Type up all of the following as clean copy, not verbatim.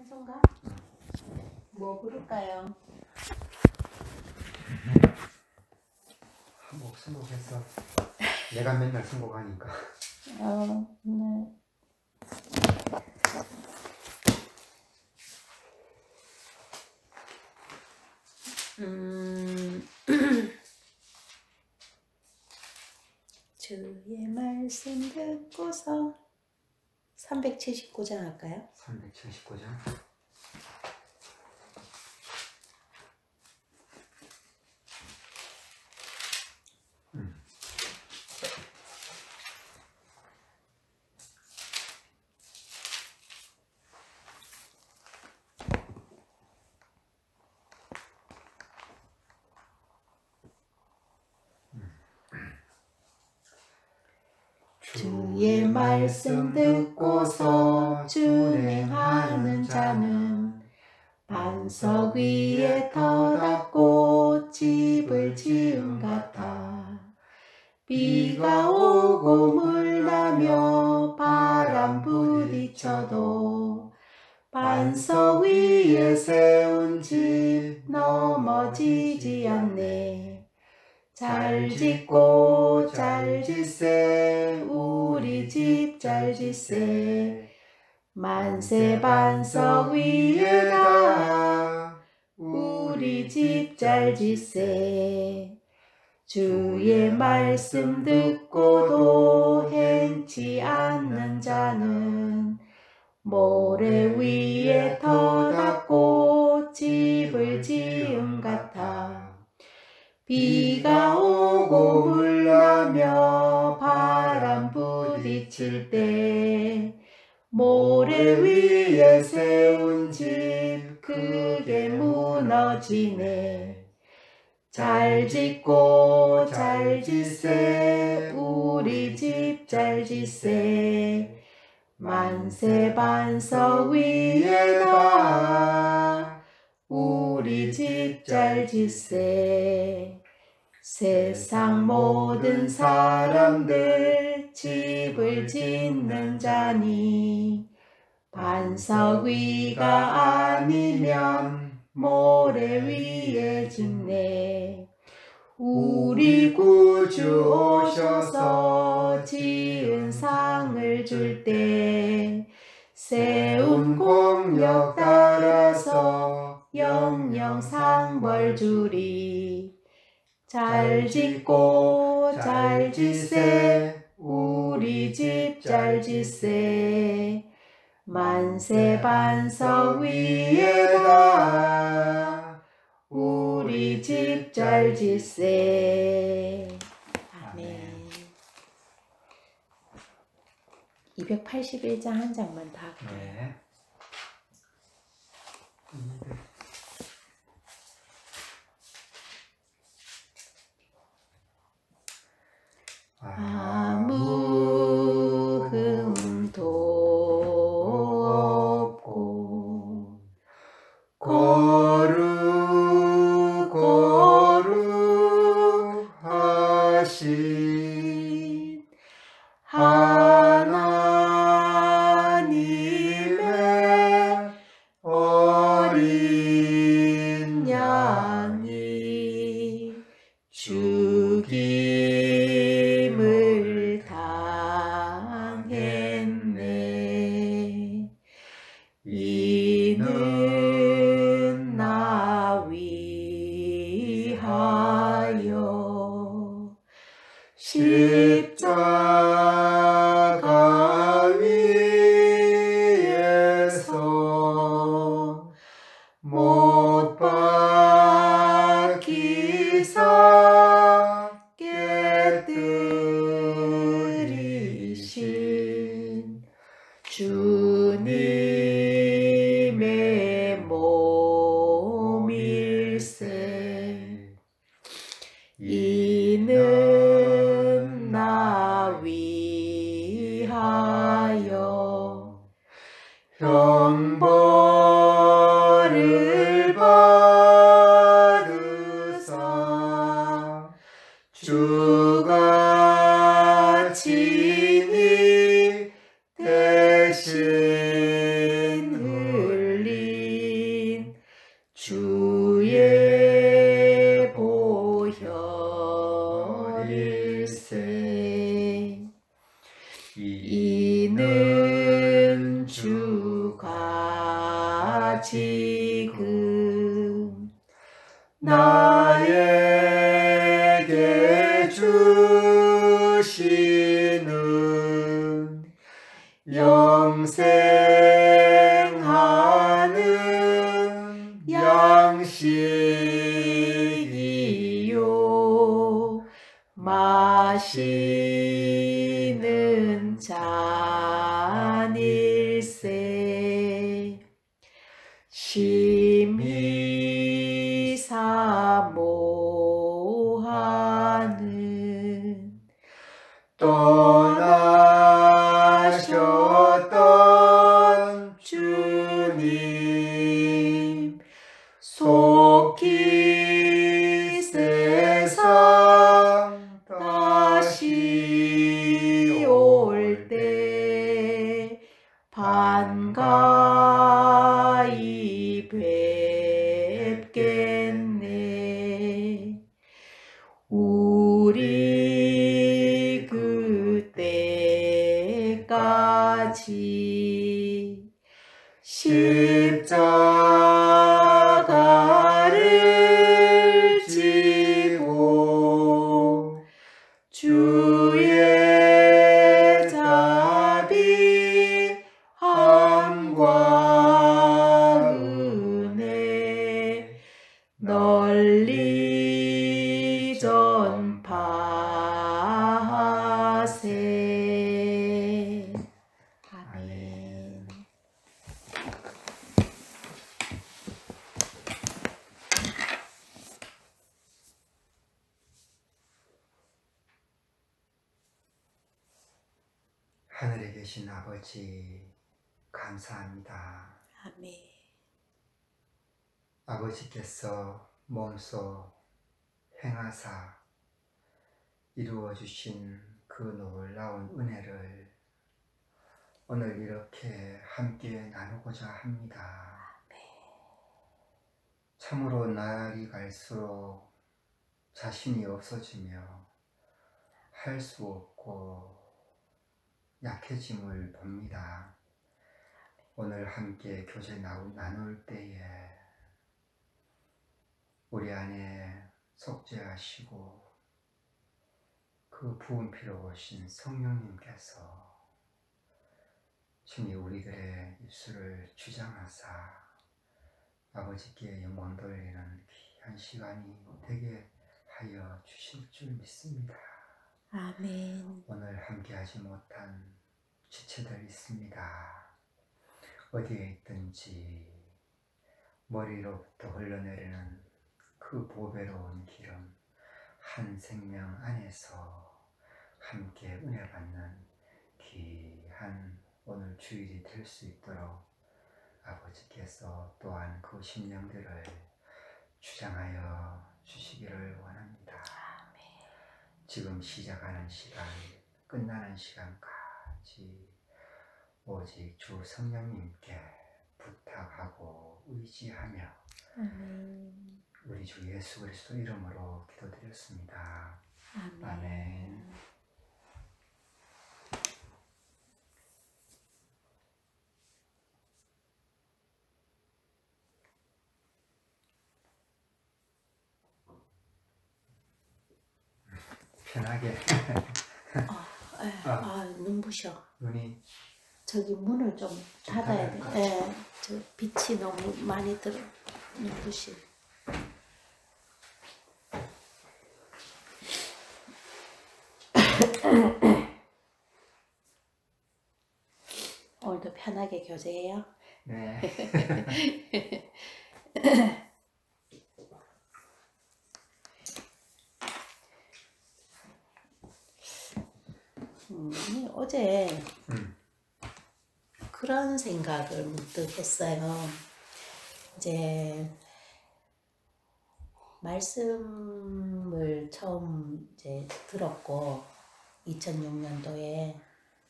찬송가? 뭐 부를까요? 한 곡 선곡해서 내가 맨날 선곡하니까. 네. 주의 말씀 듣고서 379장 할까요? 379장. 주의 말씀 듣고서 준행하는 자는 반석 위에 터닫고 집을 지은 같아. 비가 오고 물나며 바람 부딪혀도 반석 위에 세운 집 넘어지지 않네. 잘 짓고 잘 짓세 우리 집 잘 짓세. 만세 반석 위에다 우리 집 잘 짓세. 주의 말씀 듣고도 행치 않는 자는 모래 위에 터닫고 집을 지은 같아. 비가 오고 물나며 바람 부딪힐 때 모래 위에 세운 집 크게 무너지네. 잘 짓고 잘 짓세 우리 집 잘 짓세. 만세 반석 위에다 우리 집 잘 짓세. 세상 모든 사람들 집을 짓는 자니 반석 위가 아니면 모래 위에 짓네. 우리 구주 오셔서 지은 상을 줄 때 세운 공력 따라서 영영 상벌 주리. 잘 짓고 잘 짓세 우리 집 잘 짓세. 만세 반석 위에다 우리 집 잘 짓세. 아멘. 281장 한 장만 다 할까요? 네. 아무 흠도 없고 거룩하신 하나님의 어린 양이 죽임을 당했네. 이는 나 위하여 십자가 위에서 못 박히사 깨뜨리신 주님의 몸일세. 이는 나 위하여 형벌을 받으사 주가 친히 대신 흘리 영생하는 양식이요 마시는 잔일세 심히 사모하는 떠나셨던 주님 속히 세상 다시 올 때 반가이 뵙겠네. 우리 그때까지 십자가를 지고 주의 자비함과 은혜 널리 전파하세. 아멘. 하늘에 계신 아버지 감사합니다. 아멘. 아버지께서 몸소 행하사 이루어 주신 그 놀라운 은혜를 오늘 이렇게 함께 나누고자 합니다. 참으로 날이 갈수록 자신이 없어지며 할 수 없고 약해짐을 봅니다. 오늘 함께 교제 나눌 때에 우리 안에 속죄하시고 그 부은 피로 오신 성령님께서 친히 우리들의 입술을 주장하사 아버지께 영광 돌리는 귀한 시간이 되게 하여 주실 줄 믿습니다. 아멘. 오늘 함께하지 못한 지체들 있습니다. 어디에 있든지 머리로부터 흘러내리는 그 보배로운 기름 한 생명 안에서 함께 은혜 받는 귀한 오늘 주일이 될 수 있도록 아버지께서 또한 그 심령들을 주장하여 주시기를 원합니다. 지금 시작하는 시간, 끝나는 시간까지 오직 주 성령님께 부탁하고 의지하며 우리 주 예수 그리스도 이름으로 기도드렸습니다. 아멘. 편하게. 눈부셔. 눈이 저기 문을 좀 닫아야 돼. 예, 저 빛이 너무 많이 들어. 눈부시. 오늘도 편하게 교제해요. 네. 어제 그런 생각을 문득 했어요. 이제 말씀을 처음 이제 들었고 2006년도에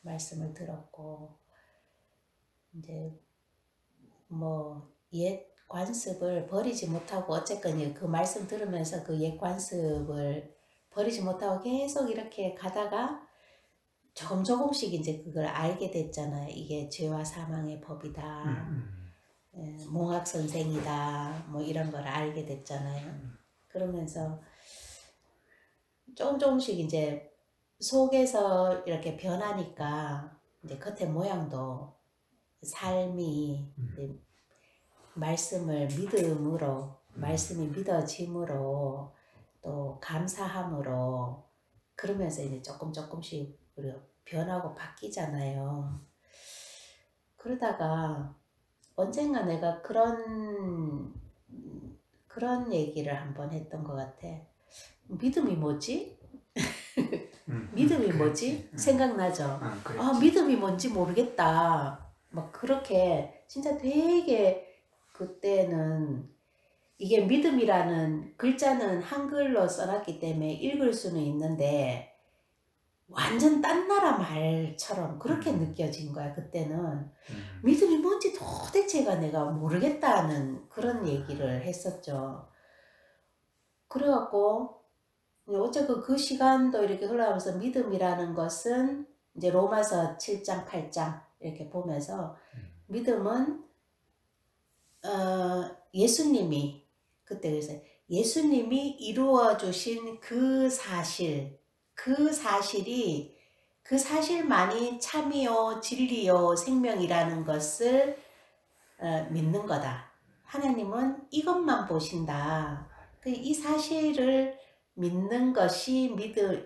말씀을 들었고 이제 뭐 옛 관습을 버리지 못하고 어쨌건 그 말씀 들으면서 그 옛 관습을 버리지 못하고 계속 이렇게 가다가 조금씩 이제 그걸 알게 됐잖아요. 이게 죄와 사망의 법이다. 몽학 선생이다. 뭐 이런 걸 알게 됐잖아요. 그러면서 조금씩 이제 속에서 이렇게 변하니까 이제 겉에 모양도 삶이 말씀을 믿음으로 말씀이 믿어짐으로 또 감사함으로 그러면서 이제 조금씩 우리가 변하고 바뀌잖아요. 그러다가 언젠가 내가 그런 얘기를 한번 했던 것 같아. 믿음이 뭐지? 믿음이 뭐지? 생각나죠? 믿음이 뭔지 모르겠다. 막 그렇게 진짜 되게 그때는 이게 믿음이라는 글자는 한글로 써놨기 때문에 읽을 수는 있는데 완전 딴 나라 말처럼 그렇게 느껴진 거야. 그때는 믿음이 뭔지 도대체가 내가 모르겠다는 그런 얘기를 했었죠. 그래갖고 어쨌든 그 시간도 이렇게 흘러가면서 믿음이라는 것은 이제 로마서 7장 8장 이렇게 보면서 믿음은 예수님이 그때 그래서 예수님이 이루어 주신 그 사실만이 참이요 진리요 생명이라는 것을 믿는 거다. 하나님은 이것만 보신다. 이 사실을 믿는 것이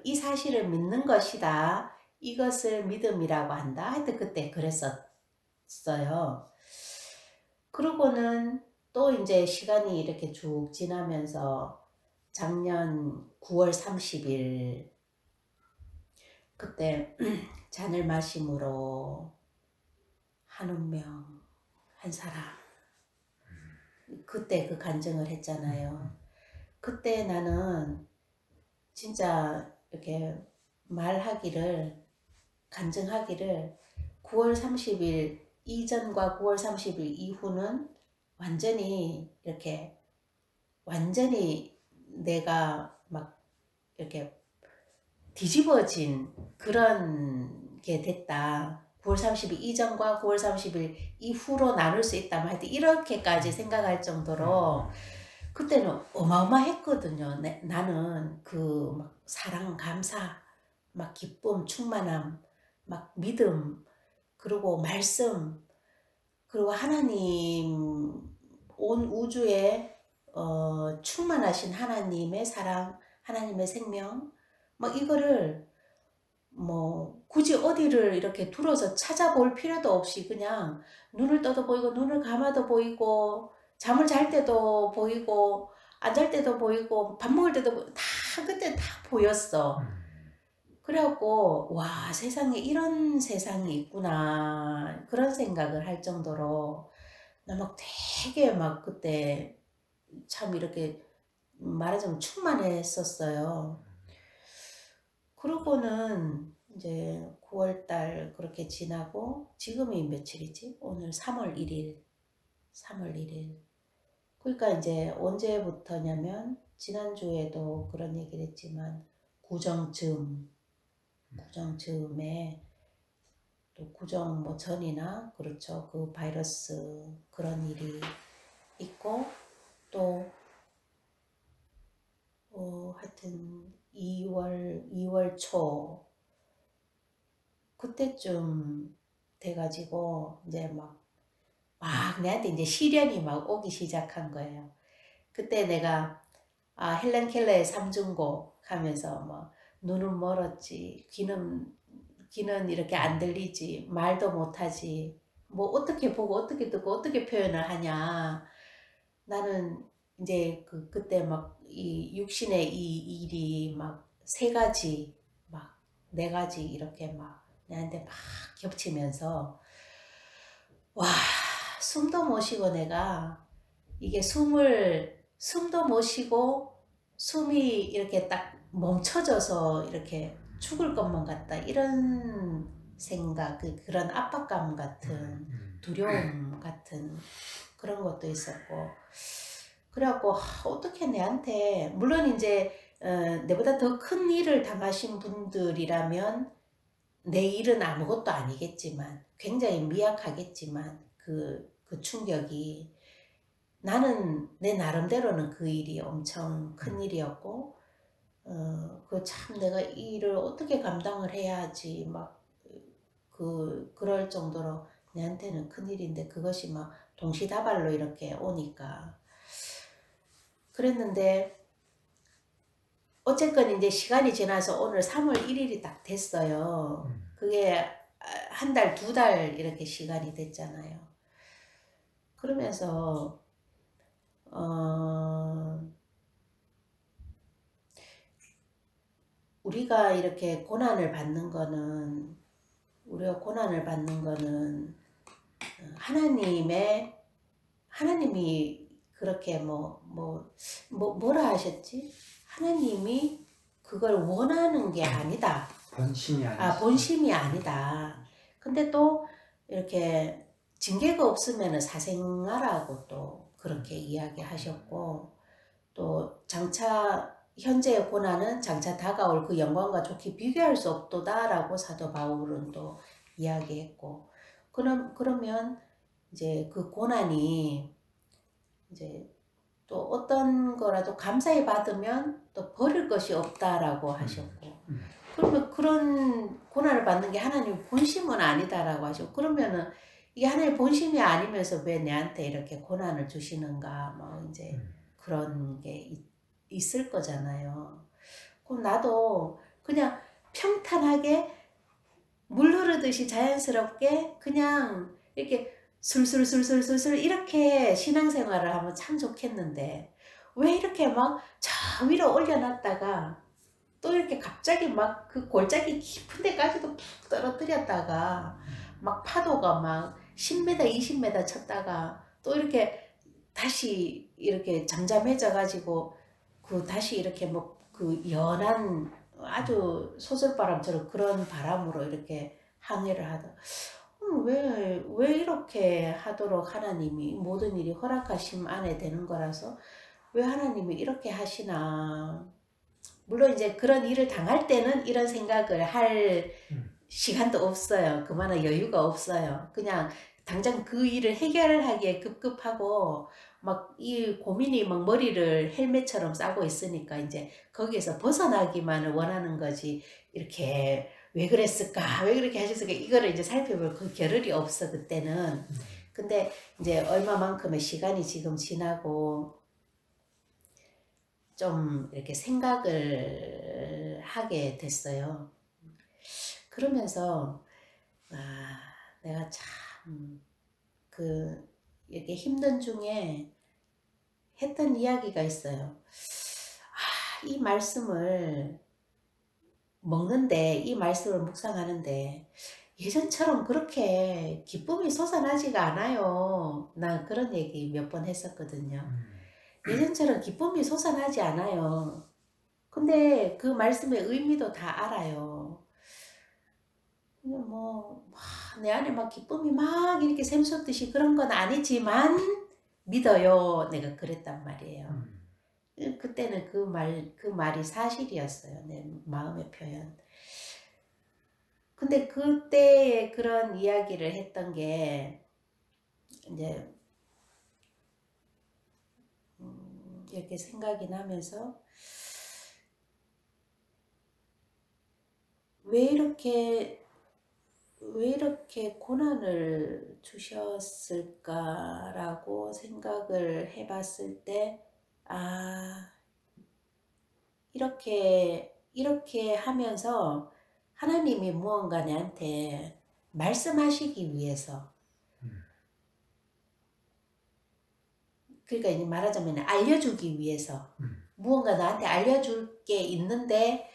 이 사실을 믿는 것이다. 이것을 믿음이라고 한다. 하여튼 그때 그랬었어요. 그러고는 또 이제 시간이 이렇게 쭉 지나면서 작년 9월 30일 그때 잔을 마심으로 한 운명 한 사람 그때 그 간증을 했잖아요. 그때 나는 진짜 이렇게 간증하기를 9월 30일 이전과 9월 30일 이후는 완전히 내가 막 이렇게 뒤집어진 그런 게 됐다. 9월 30일 이전과 9월 30일 이후로 나눌 수 있다면 하여튼 이렇게까지 생각할 정도로 그때는 어마어마했거든요. 나는 그 막 사랑, 감사, 막 기쁨, 충만함, 막 믿음, 그리고 말씀, 그리고 하나님 온 우주에 충만하신 하나님의 사랑, 하나님의 생명, 막 이거를 뭐 굳이 어디를 이렇게 둘러서 찾아볼 필요도 없이 그냥 눈을 떠도 보이고 눈을 감아도 보이고 잠을 잘 때도 보이고 안 잘 때도 보이고 밥 먹을 때도 다 그때 다 보였어. 그래갖고 와 세상에 이런 세상이 있구나 그런 생각을 할 정도로 나 막 되게 막 그때 참 이렇게 말하자면 충만했었어요. 그러고는 이제 9월달 그렇게 지나고 지금이 며칠이지? 오늘 3월 1일. 그러니까 이제 언제부터냐면 지난주에도 그런 얘기를 했지만 구정즈음에 또 구정 뭐 전이나 그렇죠. 그 바이러스 그런 일이 있고 또 하여튼 2월 초 그때쯤 돼가지고 이제 막 내한테 이제 시련이 막 오기 시작한 거예요. 그때 내가 헬렌 켈러의 삼중곡 하면서 뭐 눈은 멀었지 귀는 이렇게 안 들리지 말도 못하지 뭐 어떻게 보고 어떻게 듣고 어떻게 표현을 하냐. 나는 이제 그때 막 이 육신의 이 일이 막 3가지 막 4가지 이렇게 막 내한테 막 겹치면서 와 숨도 못 쉬고 내가 이게 숨도 못 쉬고 숨이 이렇게 딱 멈춰져서 이렇게 죽을 것만 같다 이런 생각 그런 압박감 같은 두려움 같은 그런 것도 있었고 그래갖고 어떻게 내한테 물론 이제 내보다 더 큰 일을 당하신 분들이라면 내 일은 아무것도 아니겠지만 굉장히 미약하겠지만 그 충격이 나는 내 나름대로는 그 일이 엄청 큰 일이었고 그 참 내가 이 일을 어떻게 감당을 해야 하지 막 그럴 정도로 내한테는 큰일인데 그것이 막 동시다발로 이렇게 오니까 그랬는데 어쨌건 이제 시간이 지나서 오늘 3월 1일이 딱 됐어요. 그게 한 달, 2달 이렇게 시간이 됐잖아요. 그러면서 우리가 이렇게 고난을 받는 거는 하나님이 그렇게 뭐라 하셨지? 하나님이 그걸 원하는 게 아니다. 본심이 아니죠. 본심이 아니다. 근데 또 이렇게 징계가 없으면 사생아라고 또 그렇게 이야기하셨고, 또 장차 현재의 고난은 장차 다가올 그 영광과 좋게 비교할 수 없도다라고 사도 바울은 또 이야기했고, 그러면 이제 그 고난이 이제 또 어떤 거라도 감사히 받으면 또 버릴 것이 없다라고 하셨고, 그러면 그런 고난을 받는 게 하나님 본심은 아니다라고 하셨고, 그러면은 이게 하나님 본심이 아니면서 왜 내한테 이렇게 고난을 주시는가, 뭐 이제 그런 게 있을 거잖아요. 그럼 나도 그냥 평탄하게 물 흐르듯이 자연스럽게 그냥 이렇게 술술술술술술 이렇게 신앙생활을 하면 참 좋겠는데, 왜 이렇게 막 저 위로 올려놨다가 또 이렇게 갑자기 막 그 골짜기 깊은 데까지도 푹 떨어뜨렸다가 막 파도가 막 10m, 20m 쳤다가 또 이렇게 다시 이렇게 잠잠해져 가지고 다시 이렇게 뭐 그 연한 아주 소설바람처럼 그런 바람으로 이렇게 항해를 하다. 왜 이렇게 하도록 하나님이 모든 일이 허락하심 안에 되는 거라서 왜 하나님이 이렇게 하시나. 물론 이제 그런 일을 당할 때는 이런 생각을 할 시간도 없어요. 그만한 여유가 없어요. 그냥 당장 그 일을 해결하기에 급급하고 막 이 고민이 막 머리를 헬멧처럼 싸고 있으니까 이제 거기에서 벗어나기만을 원하는 거지, 이렇게 왜 그랬을까? 왜 그렇게 하셨을까? 이거를 이제 살펴볼 그 겨를이 없어, 그때는. 근데 이제 얼마만큼의 시간이 지금 지나고 좀 이렇게 생각을 하게 됐어요. 그러면서 내가 참 이렇게 힘든 중에 했던 이야기가 있어요. 이 말씀을 먹는데, 이 말씀을 묵상하는데 예전처럼 그렇게 기쁨이 솟아나지가 않아요. 난 그런 얘기 몇 번 했었거든요. 예전처럼 기쁨이 솟아나지 않아요. 근데 그 말씀의 의미도 다 알아요. 내 안에 막 기쁨이 막 이렇게 샘솟듯이 그런 건 아니지만 믿어요. 내가 그랬단 말이에요. 그때는 그 말이 사실이었어요. 내 마음의 표현. 근데 그때의 그런 이야기를 했던 게 이제 이렇게 생각이 나면서 왜 이렇게 고난을 주셨을까라고 생각을 해봤을 때, 이렇게 하면서 하나님이 무언가 내한테 말씀하시기 위해서, 그러니까 이제 말하자면 알려주기 위해서, 무언가 나한테 알려줄 게 있는데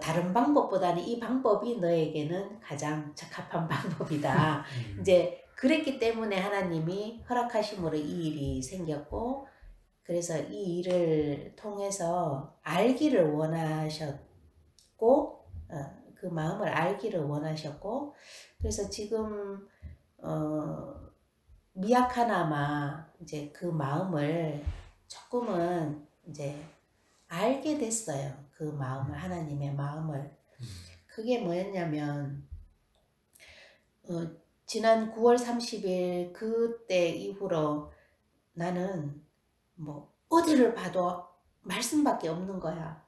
다른 방법보다는 이 방법이 너에게는 가장 적합한 방법이다. 이제 그랬기 때문에 하나님이 허락하심으로 이 일이 생겼고, 그래서 이 일을 통해서 알기를 원하셨고, 그 마음을 알기를 원하셨고, 그래서 지금 미약하나마 이제 그 마음을 조금은 이제 알게 됐어요. 그 마음을, 하나님의 마음을. 그게 뭐였냐면 지난 9월 30일 그때 이후로 나는 뭐 어디를 봐도 말씀밖에 없는 거야.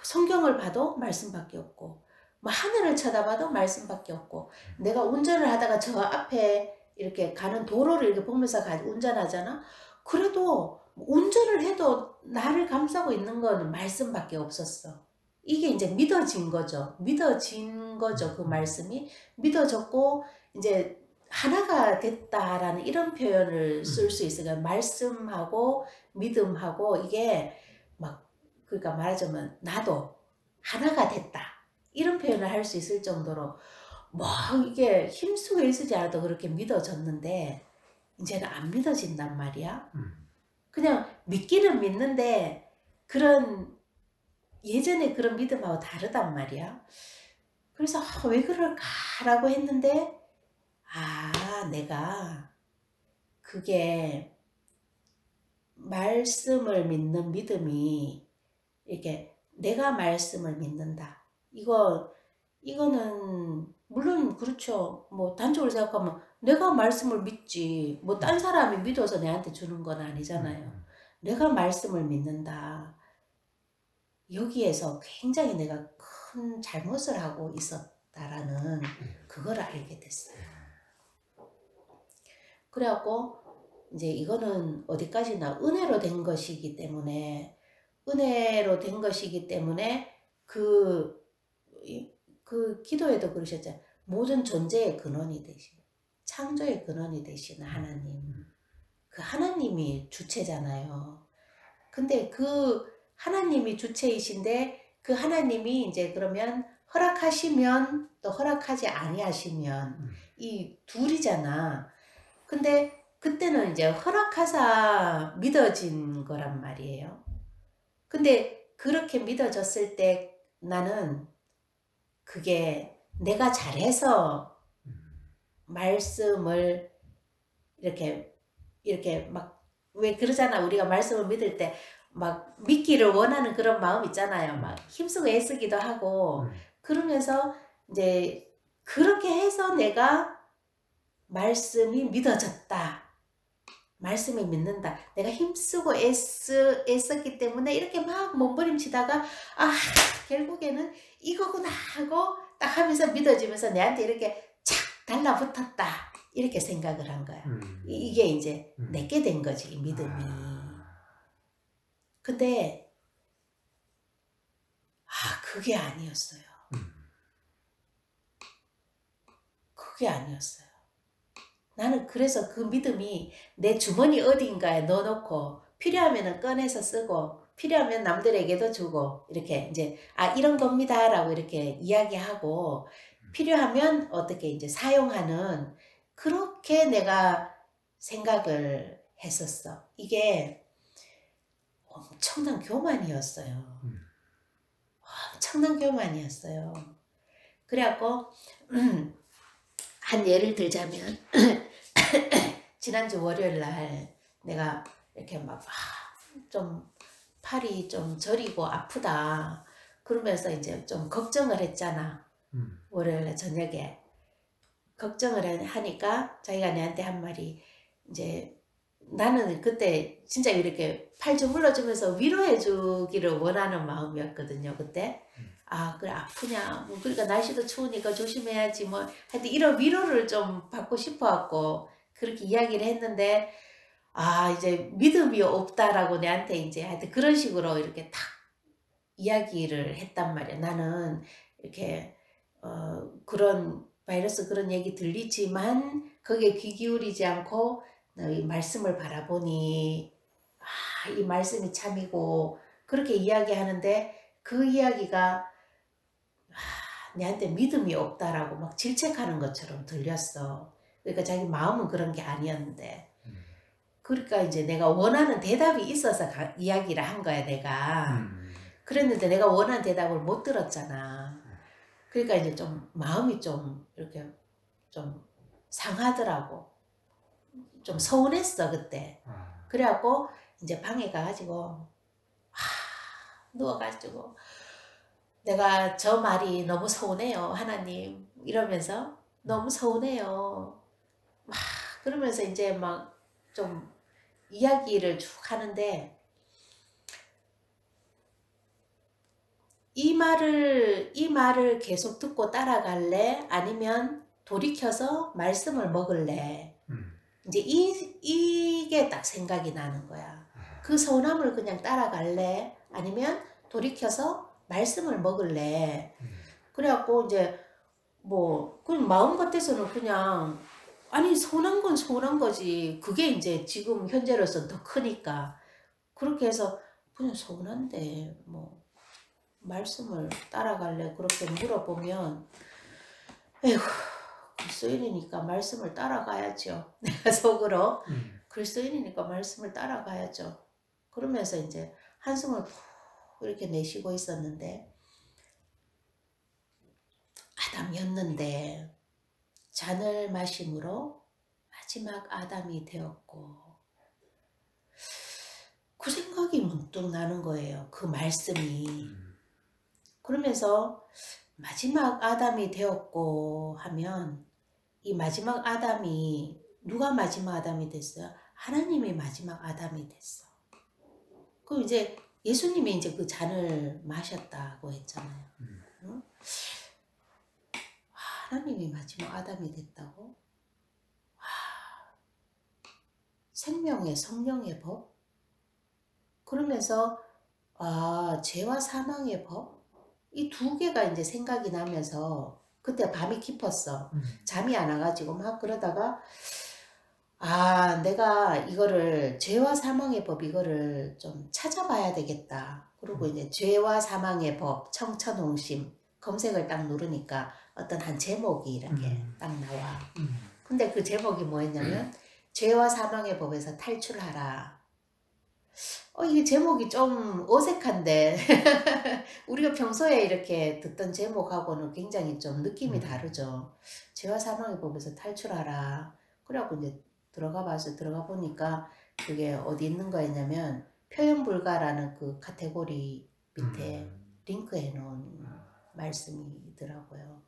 성경을 봐도 말씀밖에 없고, 뭐 하늘을 쳐다봐도 말씀밖에 없고, 내가 운전을 하다가 저 앞에 이렇게 가는 도로를 이렇게 보면서 운전하잖아. 그래도 운전을 해도 나를 감싸고 있는 건 말씀밖에 없었어. 이게 이제 믿어진 거죠. 믿어진 거죠. 그 말씀이 믿어졌고 이제 하나가 됐다라는 이런 표현을 쓸 수 있어요. 그러니까 말씀하고 믿음하고 이게 막, 그러니까 말하자면 나도 하나가 됐다 이런 표현을 할 수 있을 정도로 뭐 이게 힘쓰고 애쓰지 않아도 그렇게 믿어졌는데 이제는 안 믿어진단 말이야. 그냥 믿기는 믿는데 그런 예전에 그런 믿음하고 다르단 말이야. 그래서 왜 그럴까라고 했는데 내가 그게 말씀을 믿는 믿음이 이렇게 내가 말씀을 믿는다. 이거는 물론 그렇죠. 뭐 단적으로 생각하면 내가 말씀을 믿지. 뭐 딴 사람이 믿어서 내한테 주는 건 아니잖아요. 내가 말씀을 믿는다. 여기에서 굉장히 내가 큰 잘못을 하고 있었다라는 그걸 알게 됐어요. 그래갖고 이제 이거는 어디까지나 은혜로 된 것이기 때문에 그 기도에도 그러셨잖아요. 모든 존재의 근원이 되신, 창조의 근원이 되신 하나님. 그 하나님이 주체잖아요. 근데 그 하나님이 주체이신데 그 하나님이 이제 그러면 허락하시면 또 허락하지 아니하시면 이 둘이잖아. 근데 그때는 이제 허락하사 믿어진 거란 말이에요. 근데 그렇게 믿어졌을 때 나는 그게 내가 잘해서 말씀을 이렇게 막 왜 그러잖아. 우리가 말씀을 믿을 때 막 믿기를 원하는 그런 마음 있잖아요. 막 힘쓰고 애쓰기도 하고 그러면서 이제 그렇게 해서 내가 말씀이 믿어졌다. 말씀을 믿는다. 내가 힘쓰고 애썼기 때문에 이렇게 막 몸부림치다가 결국에는 이거구나 하고 딱 하면서 믿어지면서 내한테 이렇게 착 달라붙었다. 이렇게 생각을 한 거야. 이게 이제 내게 된 거지, 이 믿음이. 근데 그게 아니었어요. 그게 아니었어요. 나는 그래서 그 믿음이 내 주머니 어딘가에 넣어놓고 필요하면 꺼내서 쓰고 필요하면 남들에게도 주고 이렇게 이제 이런 겁니다 라고 이렇게 이야기하고 필요하면 어떻게 이제 사용하는 그렇게 내가 생각을 했었어. 이게 엄청난 교만이었어요. 엄청난 교만이었어요. 그래갖고 한 예를 들자면 지난주 월요일 날 내가 이렇게 막 좀 팔이 좀 저리고 아프다 그러면서 이제 좀 걱정을 했잖아. 월요일 날 저녁에 걱정을 하니까 자기가 내한테 한 말이 이제 나는 그때 진짜 이렇게 팔 주물러주면서 위로해 주기를 원하는 마음이었거든요. 그때 그래 아프냐 뭐 그러니까 날씨도 추우니까 조심해야지 뭐 하여튼 이런 위로를 좀 받고 싶어갖고 그렇게 이야기를 했는데 이제 믿음이 없다라고 내한테 이제 하여튼 그런 식으로 이렇게 탁 이야기를 했단 말이야. 나는 이렇게 그런 바이러스 그런 얘기 들리지만 거기에 귀 기울이지 않고 이 말씀을 바라보니 이 말씀이 참이고 그렇게 이야기하는데 그 이야기가 내한테 믿음이 없다라고 막 질책하는 것처럼 들렸어. 그러니까 자기 마음은 그런 게 아니었는데 그러니까 이제 내가 원하는 대답이 있어서 이야기를 한 거야 내가. 그랬는데 내가 원하는 대답을 못 들었잖아. 그러니까 이제 좀 마음이 좀 이렇게 좀 상하더라고. 좀 서운했어 그때. 그래갖고 이제 방에 가가지고 누워가지고 내가 저 말이 너무 서운해요 하나님 이러면서 너무 서운해요 막 그러면서 이제 막 좀 이야기를 쭉 하는데 이 말을 계속 듣고 따라갈래? 아니면 돌이켜서 말씀을 먹을래? 이제 이게 딱 생각이 나는 거야. 그 서운함을 그냥 따라갈래? 아니면 돌이켜서 말씀을 먹을래? 그래갖고 이제 뭐 그 마음 같아서는 그냥 아니 서운한 건 서운한 거지. 그게 이제 지금 현재로서 더 크니까 그렇게 해서 그냥 서운한데 뭐 말씀을 따라갈래? 그렇게 물어보면 에휴 그리스도인이니까 말씀을 따라가야죠. 내가 속으로 그리스도인이니까 말씀을 따라가야죠. 그러면서 이제 한숨을 푹 이렇게 내쉬고 있었는데 아담이었는데 잔을 마심으로 마지막 아담이 되었고 그 생각이 문득 나는 거예요. 그 말씀이. 그러면서 마지막 아담이 되었고 하면 이 마지막 아담이 누가 마지막 아담이 됐어요? 하나님이 마지막 아담이 됐어. 그럼 이제 예수님이 이제 그 잔을 마셨다고 했잖아요. 응? 하나님이 마지막 아담이 됐다고? 생명의 성령의 법? 그러면서 죄와 사망의 법? 이 두 개가 이제 생각이 나면서 그때 밤이 깊었어. 잠이 안 와가지고 막 그러다가 내가 이거를 죄와 사망의 법 이거를 좀 찾아봐야 되겠다. 그리고 이제 죄와 사망의 법 청천홍심 검색을 딱 누르니까 어떤 한 제목이 이렇게 딱 나와. 근데 그 제목이 뭐였냐면 죄와 사망의 법에서 탈출하라. 이게 제목이 좀 어색한데 우리가 평소에 이렇게 듣던 제목하고는 굉장히 좀 느낌이 다르죠. 죄와 사망의 법에서 탈출하라. 그래갖고 이제 들어가 보니까 그게 어디 있는 거였냐면 표현 불가라는 그 카테고리 밑에 링크해 놓은 말씀이더라고요.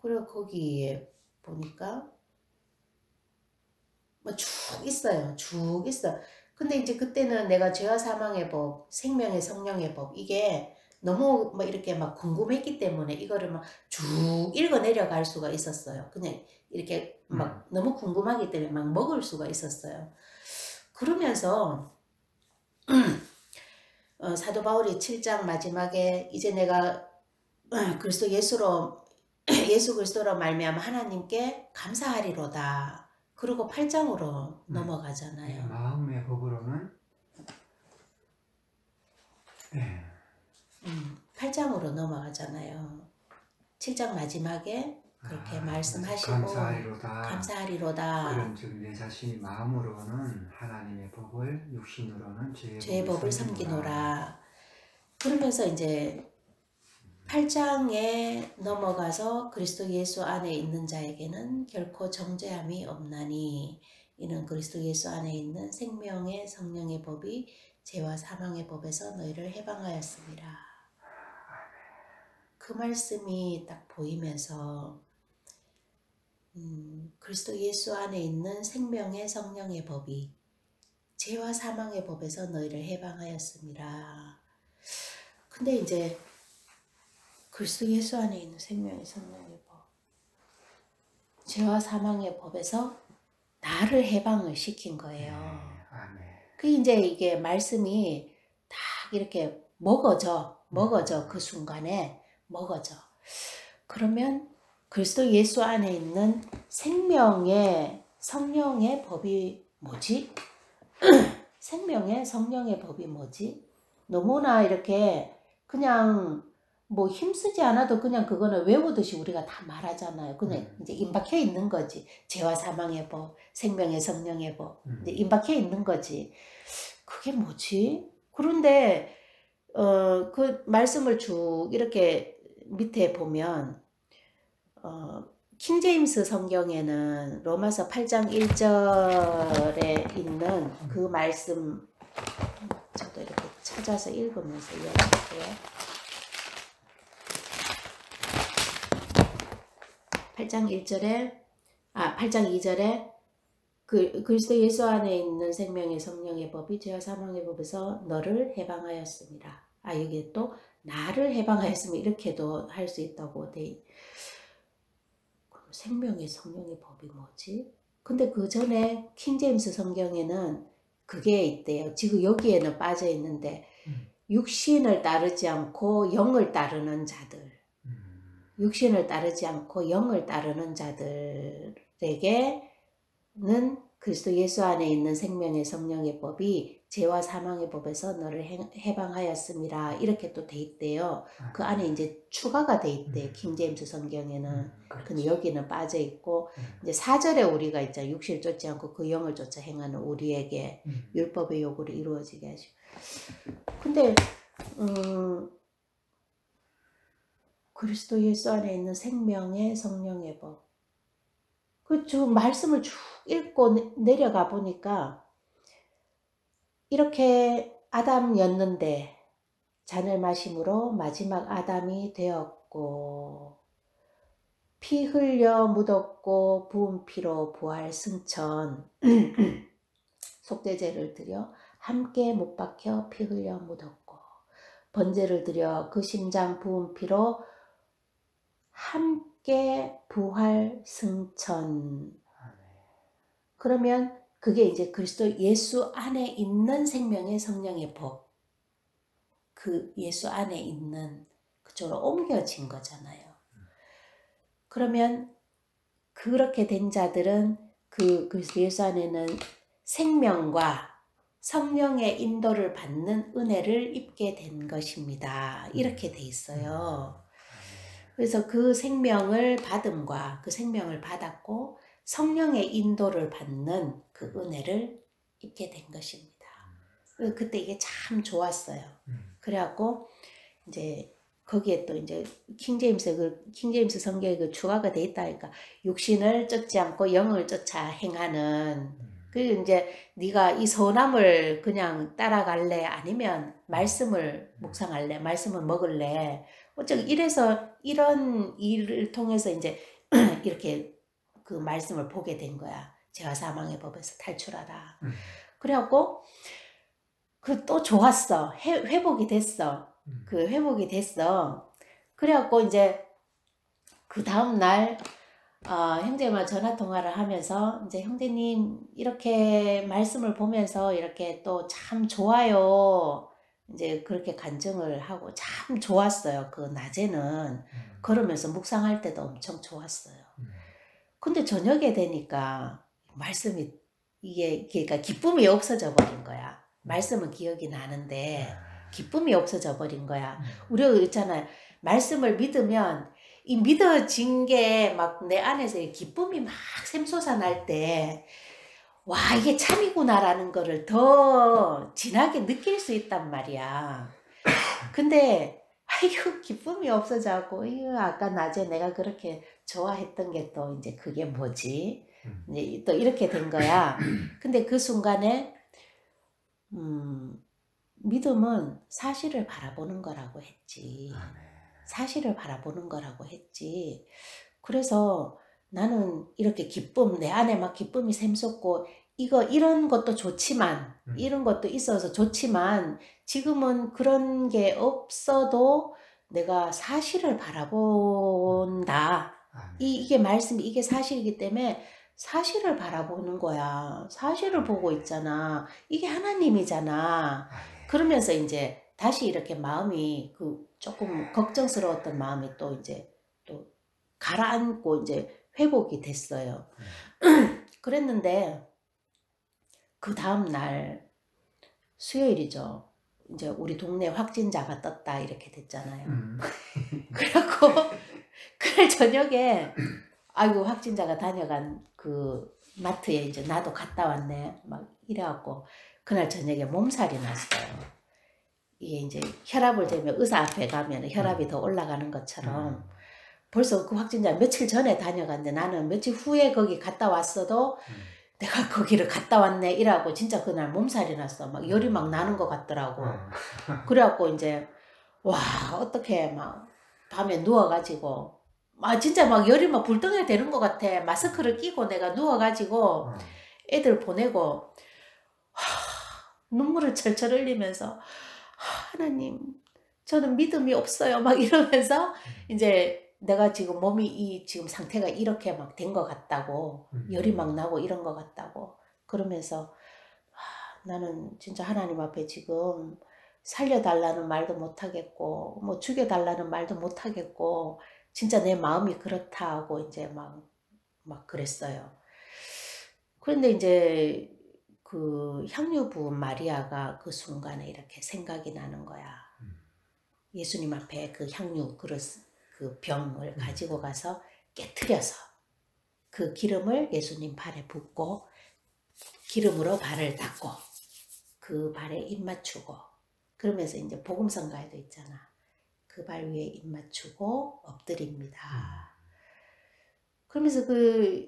그리고 거기에 보니까 뭐 쭉 있어요. 쭉 있어. 근데 이제 그때는 내가 죄와 사망의 법, 생명의 성령의 법 이게 너무 막 이렇게 막 궁금했기 때문에 이거를 막 쭉 읽어 내려갈 수가 있었어요. 그냥 이렇게 막 너무 궁금하기 때문에 막 먹을 수가 있었어요. 그러면서 사도 바울이 7장 마지막에 이제 내가 그리스도 예수 그리스도로 말미암아 하나님께 감사하리로다. 그리고 8장으로 넘어가잖아요. 마음의 법으로는 8장으로 넘어가잖아요. 7장 마지막에 그렇게 말씀하시고 감사하리로다. 그런즉 내 자신이 마음으로는 하나님의 법을 육신으로는 죄의 법을 섬기노라. 그러면서 이제 8장에 넘어가서 그리스도 예수 안에 있는 자에게는 결코 정죄함이 없나니 이는 그리스도 예수 안에 있는 생명의 성령의 법이 죄와 사망의 법에서 너희를 해방하였습니다. 그 말씀이 딱 보이면서 그리스도 예수 안에 있는 생명의 성령의 법이 죄와 사망의 법에서 너희를 해방하였습니다. 근데 이제 그리스도 예수 안에 있는 생명의 성령의 법, 죄와 사망의 법에서 나를 해방을 시킨 거예요. 그 이제 이게 말씀이 딱 이렇게 먹어져 그 순간에 먹어져. 그러면 그리스도 예수 안에 있는 생명의 성령의 법이 뭐지? 생명의 성령의 법이 뭐지? 너무나 이렇게 그냥 뭐 힘쓰지 않아도 그냥 그거는 외우듯이 우리가 다 말하잖아요. 그냥 이제 임박해 있는 거지. 죄와 사망의 법, 생명의 성령의 법. 이제 임박해 있는 거지. 그게 뭐지? 그런데 그 말씀을 쭉 이렇게 밑에 보면 킹제임스 성경에는 로마서 8장 1절에 있는 그 말씀 저도 이렇게 찾아서 읽으면서 이야기할게요. 8장 2절에 그리스도 예수 안에 있는 생명의 성령의 법이 죄와 사망의 법에서 너를 해방하였습니다. 여기 또 나를 해방하였으면 이렇게도 할 수 있다고 돼. 그럼 생명의 성령의 법이 뭐지? 근데 그 전에 킹제임스 성경에는 그게 있대요. 지금 여기에는 빠져 있는데 육신을 따르지 않고 영을 따르는 자들, 육신을 따르지 않고 영을 따르는 자들에게는 그리스도 예수 안에 있는 생명의 성령의 법이 죄와 사망의 법에서 너를 해방하였음이라 이렇게 또 돼 있대요. 그 안에 이제 추가가 돼 있대. 킹제임스 성경에는. 근데 여기는 빠져 있고 이제 4절에 우리가 있잖아. 육신을 쫓지 않고 그 영을 쫓아 행하는 우리에게 율법의 요구를 이루어지게 하시고. 근데 그리스도 예수 안에 있는 생명의 성령의 법. 그 말씀을 쭉 읽고 내려가 보니까 이렇게 아담이었는데 잔을 마심으로 마지막 아담이 되었고 피 흘려 묻었고 부은 피로 부활 승천 속죄제를 드려 함께 못 박혀 피 흘려 묻었고 번제를 드려 그 심장 부은 피로 함께 부활 승천. 그러면 그게 이제 그리스도 예수 안에 있는 생명의 성령의 법. 그 예수 안에 있는 그쪽으로 옮겨진 거잖아요. 그러면 그렇게 된 자들은 그 그리스도 예수 안에는 생명과 성령의 인도를 받는 은혜를 입게 된 것입니다. 이렇게 돼 있어요. 그래서 그 생명을 받음과 그 생명을 받았고 성령의 인도를 받는 그 은혜를 입게 된 것입니다. 그때 이게 참 좋았어요. 그래갖고 이제 거기에 또 이제 킹제임스 성경에 그 추가가 돼 있다니까 육신을 쫓지 않고 영을 쫓아 행하는. 그리고 이제 네가 이 선함을 그냥 따라갈래 아니면 말씀을 묵상할래 말씀을 먹을래 어쩌고 이래서 이런 일을 통해서 이제 이렇게 그 말씀을 보게 된 거야. 죄와 사망의 법에서 탈출하라. 그래갖고 그 또 좋았어. 회복이 됐어. 그 회복이 됐어. 그래갖고 이제 그 다음날 형제와 전화 통화를 하면서 이제 형제님 이렇게 말씀을 보면서 이렇게 또 참 좋아요. 이제 그렇게 간증을 하고 참 좋았어요. 그 낮에는 걸으면서 묵상할 때도 엄청 좋았어요. 근데 저녁에 되니까 말씀이 이게 그러니까 기쁨이 없어져 버린 거야. 말씀은 기억이 나는데 기쁨이 없어져 버린 거야. 우리가 그랬잖아요. 말씀을 믿으면 이 믿어진 게 막 내 안에서 기쁨이 막 샘솟아날 때 와 이게 참이구나라는 거를 더 진하게 느낄 수 있단 말이야. 근데 아이고 기쁨이 없어져갖고 이거 아까 낮에 내가 그렇게 좋아했던 게 또 이제 그게 뭐지? 이제 또 이렇게 된 거야. 근데 그 순간에 믿음은 사실을 바라보는 거라고 했지. 사실을 바라보는 거라고 했지. 그래서 나는 이렇게 내 안에 막 기쁨이 샘솟고 이런 것도 좋지만 이런 것도 있어서 좋지만 지금은 그런 게 없어도 내가 사실을 바라본다. 이게 말씀이 이게 사실이기 때문에 사실을 바라보는 거야. 사실을 보고 있잖아. 이게 하나님이잖아. 그러면서 이제 다시 이렇게 마음이 조금 걱정스러웠던 마음이 또 이제 또 가라앉고 이제 회복이 됐어요. 그랬는데 그 다음 날 수요일이죠. 이제 우리 동네 확진자가 떴다 이렇게 됐잖아요. 그래갖고 그날 저녁에 아이고 확진자가 다녀간 그 마트에 이제 나도 갔다 왔네 막 이래갖고 그날 저녁에 몸살이 났어요. 이게 이제 혈압을 재면 의사 앞에 가면 혈압이 더 올라가는 것처럼 벌써 그 확진자 며칠 전에 다녀갔는데 나는 며칠 후에 거기 갔다 왔어도 내가 거기를 갔다 왔네 이라고 진짜 그날 몸살이 났어. 막 열이 막 나는 것 같더라고. 그래갖고 이제 와 어떻게 막 밤에 누워가지고 진짜 막 열이 막 불덩이 되는 것 같아. 마스크를 끼고 내가 누워가지고 애들 보내고 눈물을 철철 흘리면서 하나님 저는 믿음이 없어요. 막 이러면서 이제 내가 지금 몸이 지금 상태가 이렇게 막 된 것 같다고, 열이 막 나고 이런 것 같다고 그러면서 나는 진짜 하나님 앞에 지금 살려달라는 말도 못하겠고 뭐 죽여달라는 말도 못하겠고 진짜 내 마음이 그렇다 하고 이제 막 그랬어요. 그런데 이제 그 향유 부은 마리아가 그 순간에 이렇게 생각이 나는 거야. 예수님 앞에 그 향유 그릇, 그 병을 가지고 가서 깨트려서 그 기름을 예수님 발에 붓고 기름으로 발을 닦고 그 발에 입 맞추고 그러면서 이제 복음성가에도 있잖아. 그 발 위에 입 맞추고 엎드립니다. 그러면서 그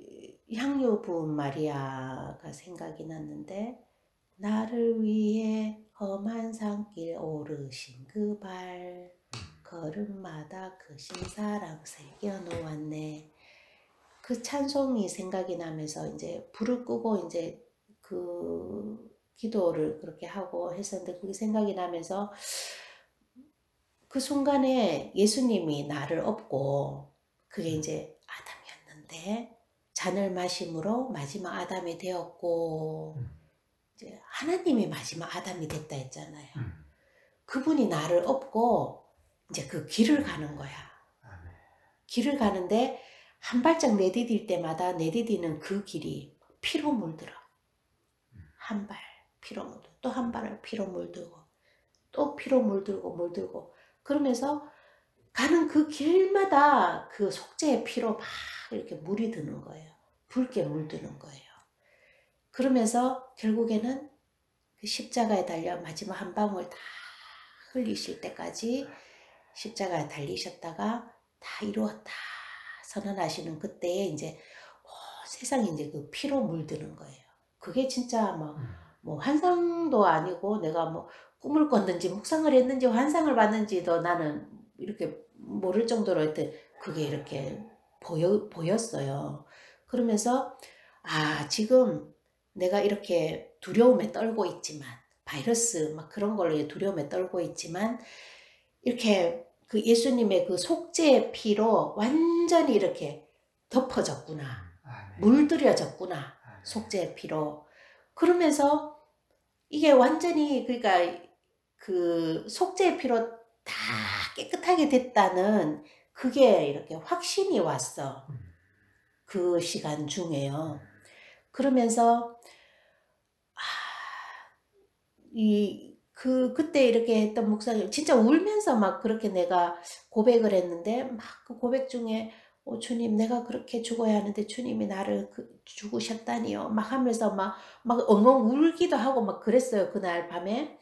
향유 부은 마리아가 생각이 났는데 나를 위해 험한 산길 오르신 그 발 걸음마다 그 신사랑 새겨 놓았네. 그 찬송이 생각이 나면서 이제 불을 끄고 이제 그 기도를 그렇게 하고 했었는데 그게 생각이 나면서 그 순간에 예수님이 나를 업고 그게 이제 아담이었는데 잔을 마심으로 마지막 아담이 되었고 이제 하나님이 마지막 아담이 됐다 했잖아요. 그분이 나를 업고 이제 그 길을 가는 거야. 길을 가는데 한 발짝 내디딜 때마다 내디디는 그 길이 피로 물들어. 한 발 피로 물들고 또 한 발을 피로 물들고 또 피로 물들고 그러면서 가는 그 길마다 그 속죄의 피로 막 이렇게 물이 드는 거예요. 붉게 물드는 거예요. 그러면서 결국에는 그 십자가에 달려 마지막 한 방울 다 흘리실 때까지 십자가에 달리셨다가 다 이루었다 선언하시는 그때에 이제 세상이 이제 그 피로 물드는 거예요. 그게 진짜 뭐 환상도 아니고 내가 뭐 꿈을 꿨는지 묵상을 했는지 환상을 봤는지도 나는 이렇게 모를 정도로 하여튼 그게 이렇게 보였어요. 그러면서 지금 내가 이렇게 두려움에 떨고 있지만 바이러스 막 그런 걸로 두려움에 떨고 있지만 이렇게 그 예수님의 그 속죄의 피로 완전히 이렇게 덮어졌구나. 물들여졌구나. 속죄의 피로. 그러면서 이게 완전히 그러니까 그 속죄의 피로 다 깨끗하게 됐다는 그게 이렇게 확신이 왔어. 그 시간 중에요. 그러면서 그때 이렇게 했던 묵상이 진짜 울면서 막 그렇게 내가 고백을 했는데 막 그 고백 중에 주님 내가 그렇게 죽어야 하는데 주님이 나를 죽으셨다니요 막 하면서 막 엉엉 울기도 하고 막 그랬어요 그날 밤에.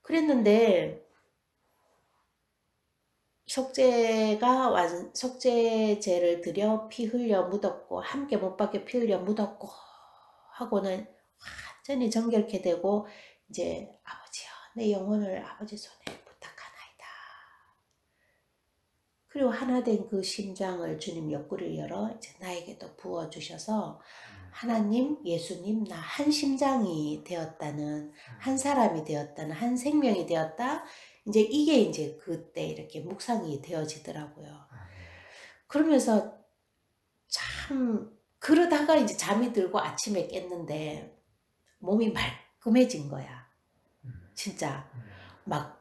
그랬는데 속죄제를 드려 피 흘려 묻었고 함께 못 박혀 피 흘려 묻었고 하고는 완전히 정결케 되고 이제 아버지여 내 영혼을 아버지 손에 부탁하나이다. 그리고 하나 된 그 심장을 주님 옆구리를 열어 이제 나에게도 부어주셔서 하나님 예수님 나 한 심장이 되었다는 한 사람이 되었다는 한 생명이 되었다. 이제 이게 이제 그때 이렇게 묵상이 되어지더라고요. 그러면서 참 그러다가 이제 잠이 들고 아침에 깼는데 몸이 말끔해진 거야. 진짜 막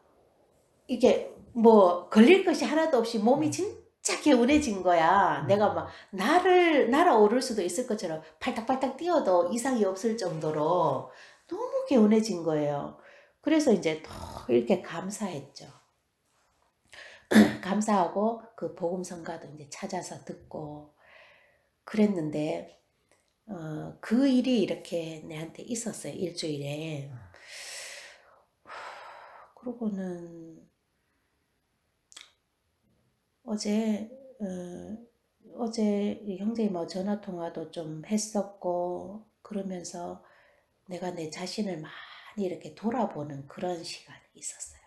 이게 뭐 걸릴 것이 하나도 없이 몸이 진짜 개운해진 거야. 내가 막 날아오를 수도 있을 것처럼 팔딱팔딱 뛰어도 이상이 없을 정도로 너무 개운해진 거예요. 그래서 이제 더 이렇게 감사했죠. 감사하고 그 복음성가도 이제 찾아서 듣고 그랬는데 그 일이 이렇게 내한테 있었어요. 일주일에. 그러고는 어제 형제이 뭐 전화통화도 좀 했었고 그러면서 내가 내 자신을 많이 이렇게 돌아보는 그런 시간이 있었어요.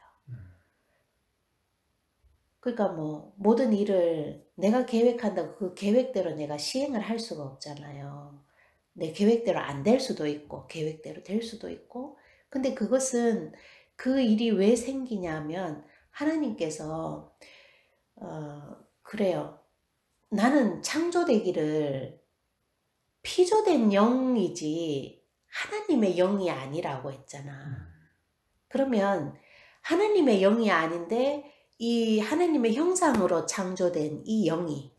그러니까 뭐 모든 일을 내가 계획한다고 그 계획대로 내가 시행을 할 수가 없잖아요. 내 계획대로 안 될 수도 있고 계획대로 될 수도 있고 근데 그것은 그 일이 왜 생기냐면 하나님께서 그래요. 나는 창조되기를 피조된 영이지 하나님의 영이 아니라고 했잖아. 그러면 하나님의 영이 아닌데 이 하나님의 형상으로 창조된 이 영이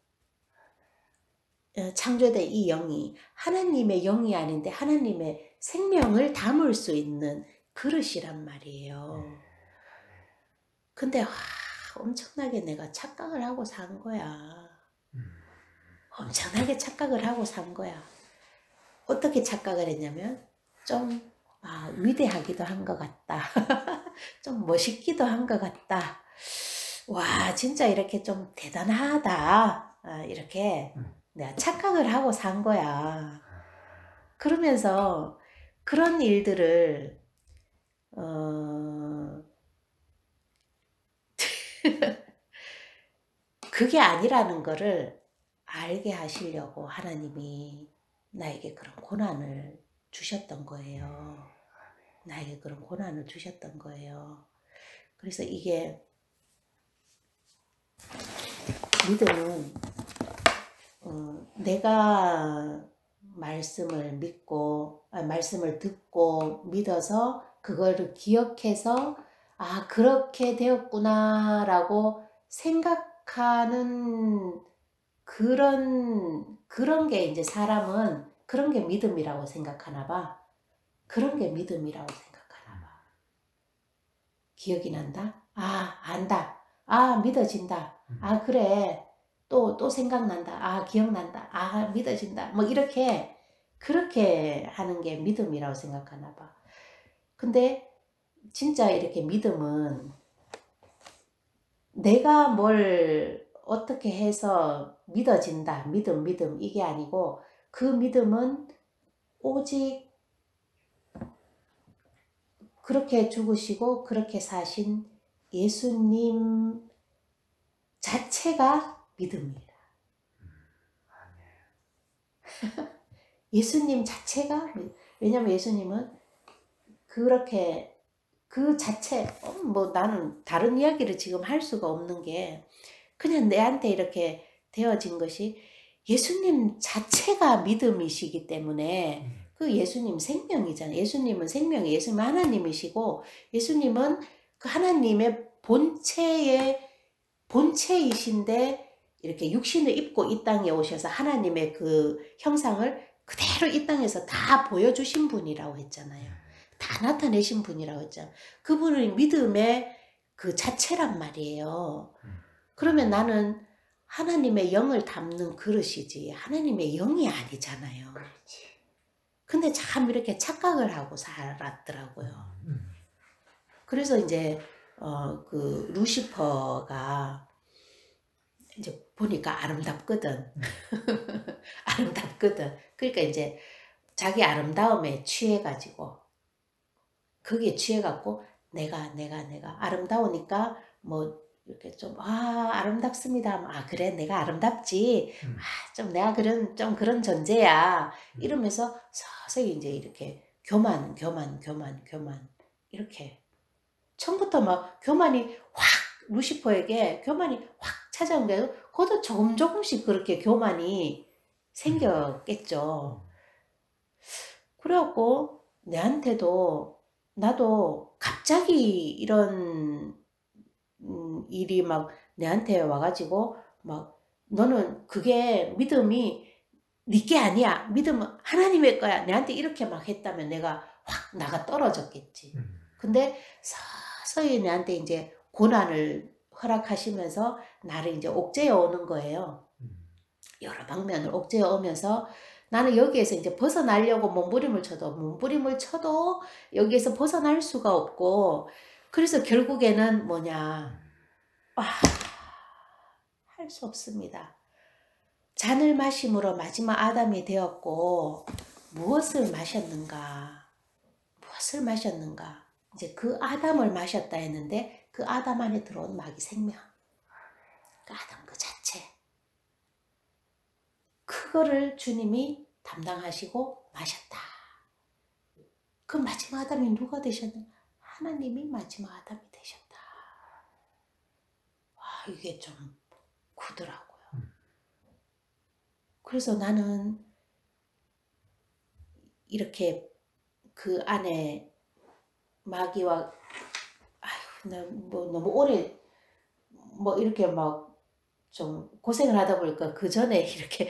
하나님의 영이 아닌데 하나님의 생명을 담을 수 있는 그릇이란 말이에요. 근데 엄청나게 내가 착각을 하고 산 거야. 엄청나게 착각을 하고 산 거야. 어떻게 착각을 했냐면 좀 위대하기도 한 것 같다. 좀 멋있기도 한 것 같다. 와, 진짜 이렇게 좀 대단하다. 이렇게 내가 착각을 하고 산 거야. 그러면서 그런 일들을 그게 아니라는 거를 알게 하시려고 하나님이 나에게 그런 고난을 주셨던 거예요. 나에게 그런 고난을 주셨던 거예요. 그래서 이게 믿음은 내가 말씀을 믿고 말씀을 듣고 믿어서 그거를 기억해서 그렇게 되었구나 라고 생각하는 그런 게 이제 사람은 그런 게 믿음이라고 생각하나 봐. 그런 게 믿음이라고 생각하나 봐. 기억이 난다? 안다. 믿어진다. 그래. 또 생각난다. 기억난다. 믿어진다. 뭐 이렇게 그렇게 하는 게 믿음이라고 생각하나 봐. 근데 진짜 이렇게 믿음은 내가 뭘 어떻게 해서 믿어진다. 믿음 이게 아니고 그 믿음은 오직 그렇게 죽으시고 그렇게 사신 예수님 자체가 믿음이라. 예수님 자체가, 왜냐면 예수님은 그렇게 그 자체, 뭐 나는 다른 이야기를 지금 할 수가 없는 게 그냥 내한테 이렇게 되어진 것이 예수님 자체가 믿음이시기 때문에 그 예수님 생명이잖아요. 예수님은 생명이, 예수님은 하나님이시고 예수님은 그 하나님의 본체이신데 이렇게 육신을 입고 이 땅에 오셔서 하나님의 그 형상을 그대로 이 땅에서 다 보여주신 분이라고 했잖아요. 다 나타내신 분이라고 했잖아요. 그분은 믿음의 그 자체란 말이에요. 그러면 나는 하나님의 영을 담는 그릇이지 하나님의 영이 아니잖아요. 근데 참 이렇게 착각을 하고 살았더라고요. 그래서 이제 그 루시퍼가 이제 보니까 아름답거든. 아름답거든. 그러니까 이제 자기 아름다움에 취해가지고 거기에 취해갖고 내가 아름다우니까 뭐 이렇게 좀 아름답습니다. 그래 내가 아름답지. 좀 내가 그런 존재야. 이러면서 서서히 이제 이렇게 교만 이렇게 처음부터 막 교만이 확 루시퍼에게 교만이 확 찾아온 게 그것도 조금씩 그렇게 교만이 생겼겠죠. 그래갖고 내한테도 나도 갑자기 이런 일이 막 내한테 와가지고 막 너는 그게 믿음이 네게 아니야. 믿음은 하나님의 거야. 내한테 이렇게 막 했다면 내가 확 나가 떨어졌겠지. 근데 서서히 내한테 이제 고난을 허락하시면서 나를 이제 옥죄어 오는 거예요. 여러 방면을 옥죄어 오면서 나는 여기에서 이제 벗어나려고 몸부림을 쳐도 여기에서 벗어날 수가 없고 그래서 결국에는 뭐냐 할 수 없습니다. 잔을 마심으로 마지막 아담이 되었고 무엇을 마셨는가 이제 그 아담을 마셨다 했는데 그 아담 안에 들어온 마귀 생명 그 아담 그 자체 그거를 주님이 담당하시고 마셨다. 그 마지막 아담이 누가 되셨나? 하나님이 마지막 아담이 되셨다. 이게 좀 크더라고요. 그래서 나는 이렇게 그 안에 마귀와 나 뭐 너무 오래 뭐 이렇게 막 좀 고생을 하다 보니까 그 전에 이렇게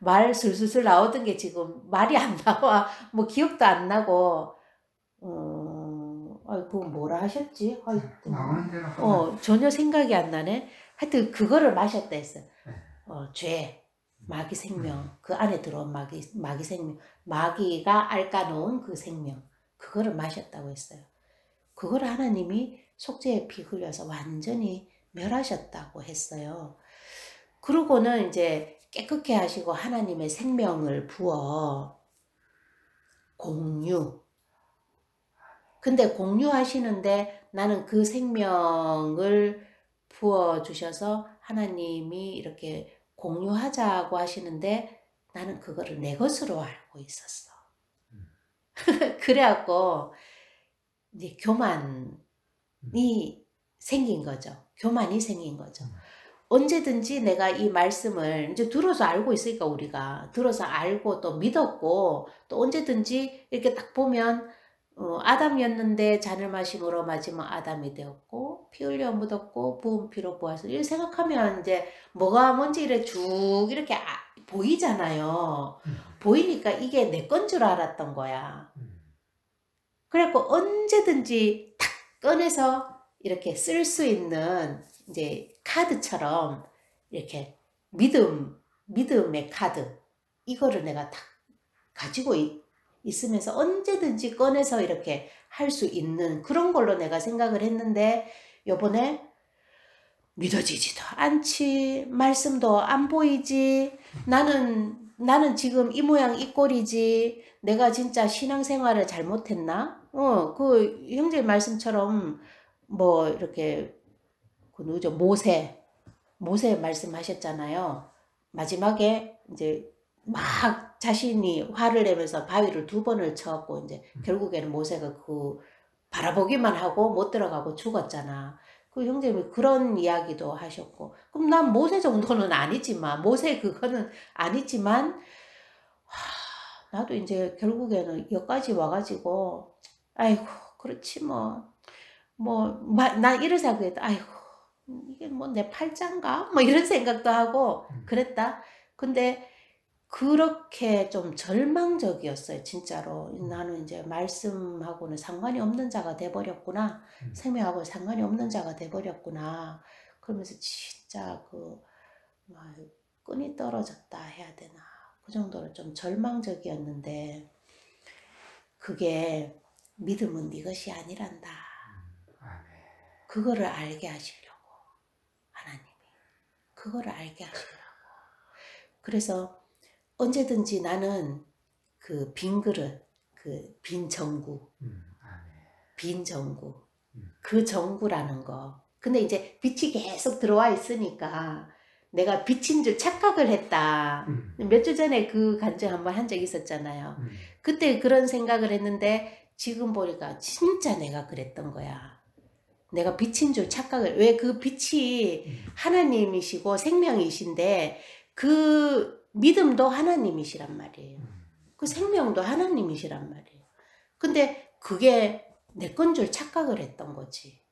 말 술술술 나오던 게 지금 말이 안 나와. 뭐 기억도 안 나고 그거 뭐라 하셨지? 하여튼 나오는 대로 하면 전혀 생각이 안 나네. 하여튼 그거를 마셨다 했어. 네. 죄, 마귀 생명, 그 안에 들어온 마귀 생명, 마귀가 앓아놓은 그 생명, 그거를 마셨다고 했어요. 그거를 하나님이 속죄의 피 흘려서 완전히 멸하셨다고 했어요. 그러고는 이제 깨끗게 하시고 하나님의 생명을 부어 공유. 근데 공유하시는데 나는 그 생명을 부어주셔서 하나님이 이렇게 공유하자고 하시는데 나는 그거를 내 것으로 알고 있었어. 그래갖고 이제 교만이 생긴 거죠. 교만이 생긴 거죠. 언제든지 내가 이 말씀을 이제 들어서 알고 있으니까 우리가 들어서 알고 또 믿었고 또 언제든지 이렇게 딱 보면 아담이었는데 잔을 마심으로 마지막 아담이 되었고 피 흘려 묻었고 부은 피로 보아서 이렇게 생각하면 이제 뭐가 뭔지 이렇게 쭉 이렇게 보이잖아요. 보이니까 이게 내 건 줄 알았던 거야. 그래갖고 언제든지 탁 꺼내서 이렇게 쓸 수 있는 이제 카드처럼 이렇게 믿음의 카드 이거를 내가 딱 가지고 있으면서 언제든지 꺼내서 이렇게 할 수 있는 그런 걸로 내가 생각을 했는데 요번에 믿어지지도 않지, 말씀도 안 보이지, 나는 지금 이 모양 이 꼴이지, 내가 진짜 신앙생활을 잘못했나? 그 형제 말씀처럼 뭐 이렇게 그 누구죠? 모세 말씀하셨잖아요. 마지막에 이제 막 자신이 화를 내면서 바위를 2번을 쳐갖고 이제 결국에는 모세가 그 바라보기만 하고 못 들어가고 죽었잖아. 그 형제님이 그런 이야기도 하셨고, 그럼 난 모세 정도는 아니지만, 모세 그거는 아니지만, 나도 이제 결국에는 여기까지 와가지고, 아이고, 그렇지 난 이런 생각했다. 아이고, 이게 뭐 내 팔짱가? 뭐 이런 생각도 하고 그랬다. 근데 그렇게 좀 절망적이었어요, 진짜로. 나는 이제 말씀하고는 상관이 없는 자가 돼버렸구나. 생명하고 상관이 없는 자가 돼버렸구나. 그러면서 진짜 끈이 떨어졌다 해야 되나. 그 정도로 좀 절망적이었는데, 그게 믿음은 네 것이 아니란다. 그거를 알게 하시려고, 하나님이. 그거를 알게 하시려고. 그래서 언제든지 나는 그 빈 그릇, 그 빈 정구, 빈 정구, 그 정구라는 거. 근데 이제 빛이 계속 들어와 있으니까 내가 빛인 줄 착각을 했다. 몇 주 전에 그 간증 한번 한 적이 있었잖아요. 그때 그런 생각을 했는데 지금 보니까 진짜 내가 그랬던 거야. 내가 빛인 줄 착각을, 왜 그 빛이 하나님이시고 생명이신데 그 믿음도 하나님이시란 말이에요. 그 생명도 하나님이시란 말이에요. 근데 그게 내 건 줄 착각을 했던 거지.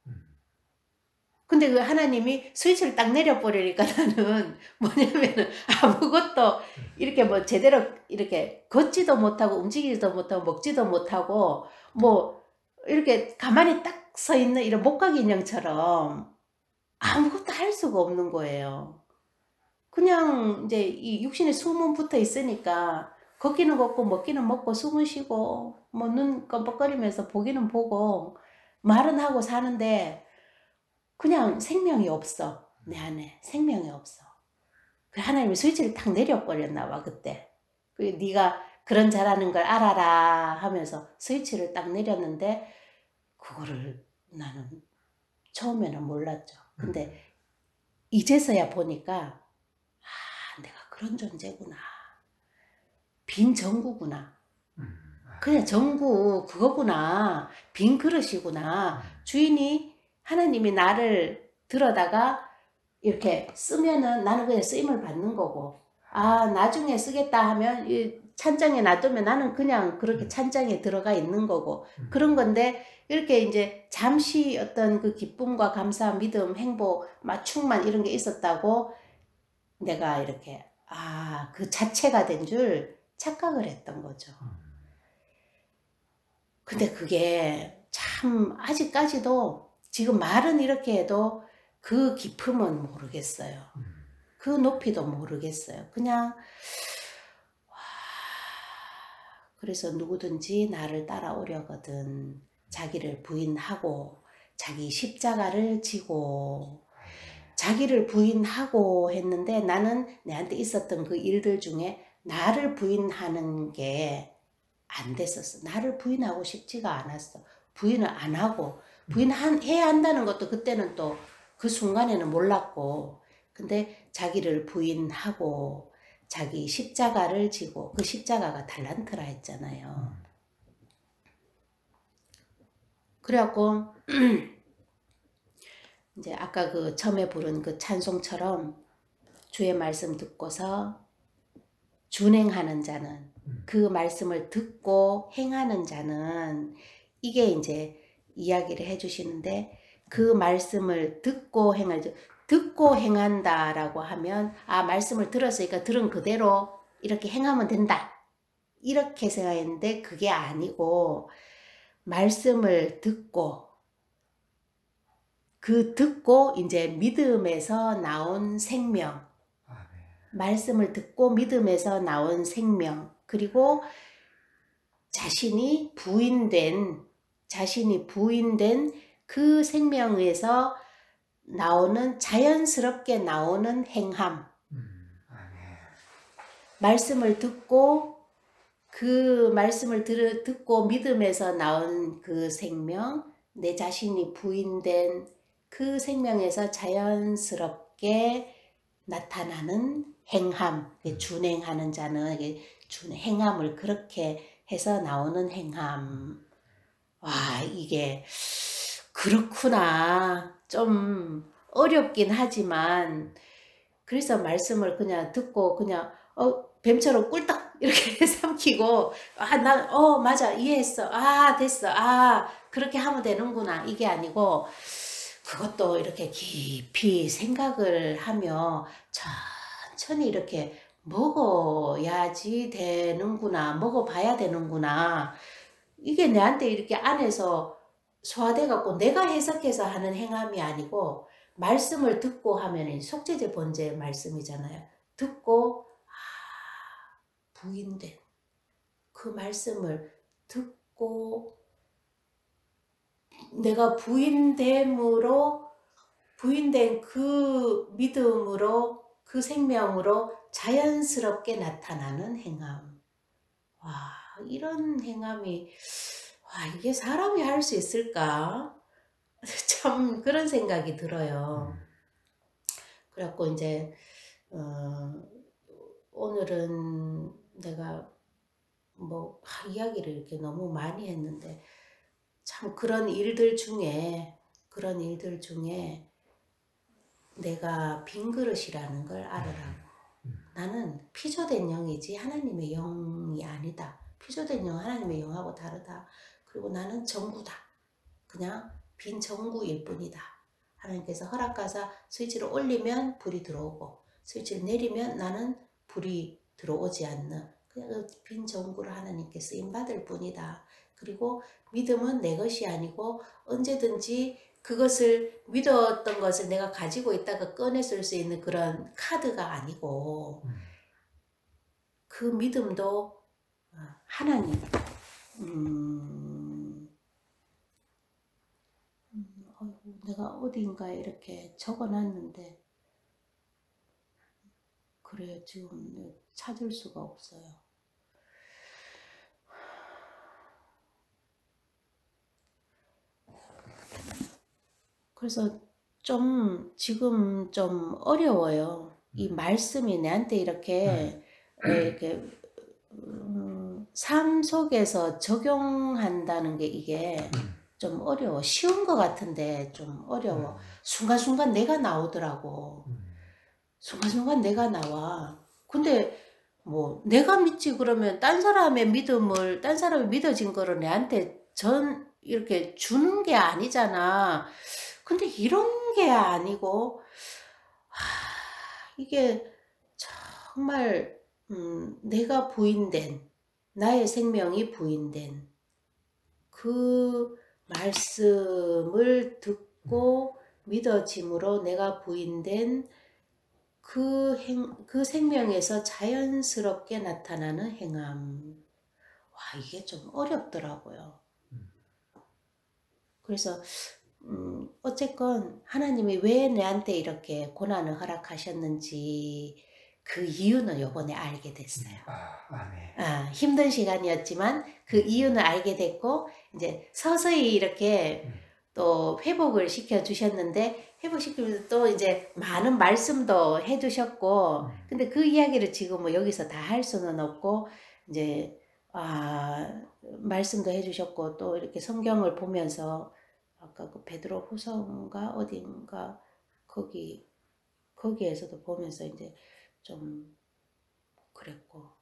근데 그 하나님이 스위치를 딱 내려버리니까 나는 뭐냐면은 아무것도 이렇게 뭐 제대로 이렇게 걷지도 못하고 움직이지도 못하고 먹지도 못하고 뭐 이렇게 가만히 딱 서 있는 이런 목각 인형처럼 아무것도 할 수가 없는 거예요. 그냥 이제 이 육신에 숨은 붙어 있으니까 걷기는 걷고 먹기는 먹고 숨은 쉬고 뭐 눈 껌뻑거리면서 보기는 보고 말은 하고 사는데 그냥 생명이 없어. 내 안에 생명이 없어. 그 하나님이 스위치를 탁 내려버렸나 봐 그때. 그 네가 그런 잘하는 걸 알아라 하면서 스위치를 딱 내렸는데 그거를 나는 처음에는 몰랐죠. 근데 이제서야 보니까 내가 그런 존재구나. 빈 정구구나. 그냥 정구 그거구나. 빈 그릇이구나. 주인이 하나님이 나를 들어다가 이렇게 쓰면은 나는 그냥 쓰임을 받는 거고, 아, 나중에 쓰겠다 하면 이 찬장에 놔두면 나는 그냥 그렇게 찬장에 들어가 있는 거고, 그런 건데, 이렇게 이제 잠시 어떤 그 기쁨과 감사, 믿음, 행복, 충만 이런 게 있었다고 내가 이렇게, 아, 그 자체가 된 줄 착각을 했던 거죠. 근데 그게 참 아직까지도 지금 말은 이렇게 해도 그 깊음은 모르겠어요. 그 높이도 모르겠어요. 그냥 그래서 누구든지 나를 따라오려거든 자기를 부인하고 자기 십자가를 지고 자기를 부인하고 했는데 나는 내한테 있었던 그 일들 중에 나를 부인하는 게 안 됐었어. 나를 부인하고 싶지가 않았어. 부인을 안 하고 부인해야 한다는 것도 그때는 또 그 순간에는 몰랐고, 근데 자기를 부인하고 자기 십자가를 지고, 그 십자가가 달란트라 했잖아요. 그래갖고 이제 아까 그 처음에 부른 그 찬송처럼 주의 말씀 듣고서 준행하는 자는, 그 말씀을 듣고 행하는 자는, 이게 이제 이야기를 해주시는데, 그 말씀을 듣고 듣고 행한다라고 하면, 아, 말씀을 들었으니까 들은 그대로 이렇게 행하면 된다, 이렇게 생각했는데 그게 아니고, 말씀을 듣고, 그 듣고 이제 믿음에서 나온 생명, 말씀을 듣고 믿음에서 나온 생명, 그리고 자신이 부인된 그 생명에서 나오는, 자연스럽게 나오는 행함. 말씀을 듣고, 그 말씀을 듣고 믿음에서 나온 그 생명, 내 자신이 부인된 그 생명에서 자연스럽게 나타나는 행함, 준행하는 자는 행함을 그렇게 해서 나오는 행함. 와, 이게 그렇구나. 좀 어렵긴 하지만, 그래서 말씀을 그냥 듣고 그냥 뱀처럼 꿀딱 이렇게 삼키고, 아, 난 맞아, 이해했어, 아, 됐어, 아, 그렇게 하면 되는구나, 이게 아니고, 그것도 이렇게 깊이 생각을 하며 천천히 이렇게 먹어야지 되는구나, 먹어봐야 되는구나. 이게 내한테 이렇게 안에서 소화돼 갖고 내가 해석해서 하는 행함이 아니고, 말씀을 듣고 하면 속죄제 번제 말씀이잖아요. 듣고 부인된 그 말씀을 듣고, 내가 부인된 그 믿음으로, 그 생명으로 자연스럽게 나타나는 행함. 와, 이런 행함이, 와, 이게 사람이 할 수 있을까? 참 그런 생각이 들어요. 그래갖고 이제 오늘은 내가 뭐 이야기를 이렇게 너무 많이 했는데, 참 그런 일들 중에 내가 빈 그릇이라는 걸 알으라고. 나는 피조된 영이지 하나님의 영이 아니다. 피조된 영, 하나님의 영하고 다르다. 그리고 나는 전구다. 그냥 빈 전구일 뿐이다. 하나님께서 허락하사 스위치를 올리면 불이 들어오고, 스위치를 내리면 나는 불이 들어오지 않는, 그냥 빈 전구를 하나님께 쓰임받을 뿐이다. 그리고 믿음은 내 것이 아니고 언제든지 그것을, 믿었던 것을 내가 가지고 있다가 꺼내쓸 수 있는 그런 카드가 아니고, 그 믿음도 하나님, 내가 어딘가에 이렇게 적어놨는데, 그래요, 지금 찾을 수가 없어요. 그래서 지금 좀 어려워요. 이 말씀이 내한테 이렇게 삶 속에서 적용한다는 게 이게 좀 어려워. 쉬운 것 같은데 좀 어려워. 순간순간 내가 나오더라고. 순간순간 내가 나와. 근데 뭐 내가 믿지 그러면 딴 사람의 믿음을 딴 사람이 믿어진 거를 내한테 이렇게 주는 게 아니잖아. 근데 이런 게 아니고 이게 정말 내가 부인된 나의 생명이 부인된 그 말씀을 듣고 믿어짐으로 내가 부인된 그 생명에서 자연스럽게 나타나는 행함. 와, 이게 좀 어렵더라고요. 그래서, 어쨌건 하나님이 왜 내한테 이렇게 고난을 허락하셨는지 그 이유는 요번에 알게 됐어요. 아멘. 힘든 시간이었지만 그 이유는 알게 됐고, 이제 서서히 이렇게 또 회복을 시켜주셨는데, 회복시키면서 또 이제 많은 말씀도 해주셨고, 근데 그 이야기를 지금 뭐 여기서 다 할 수는 없고, 이제, 말씀도 해주셨고, 또 이렇게 성경을 보면서, 아까 그 베드로 후서인가 어딘가, 거기에서도 보면서 이제 좀 그랬고,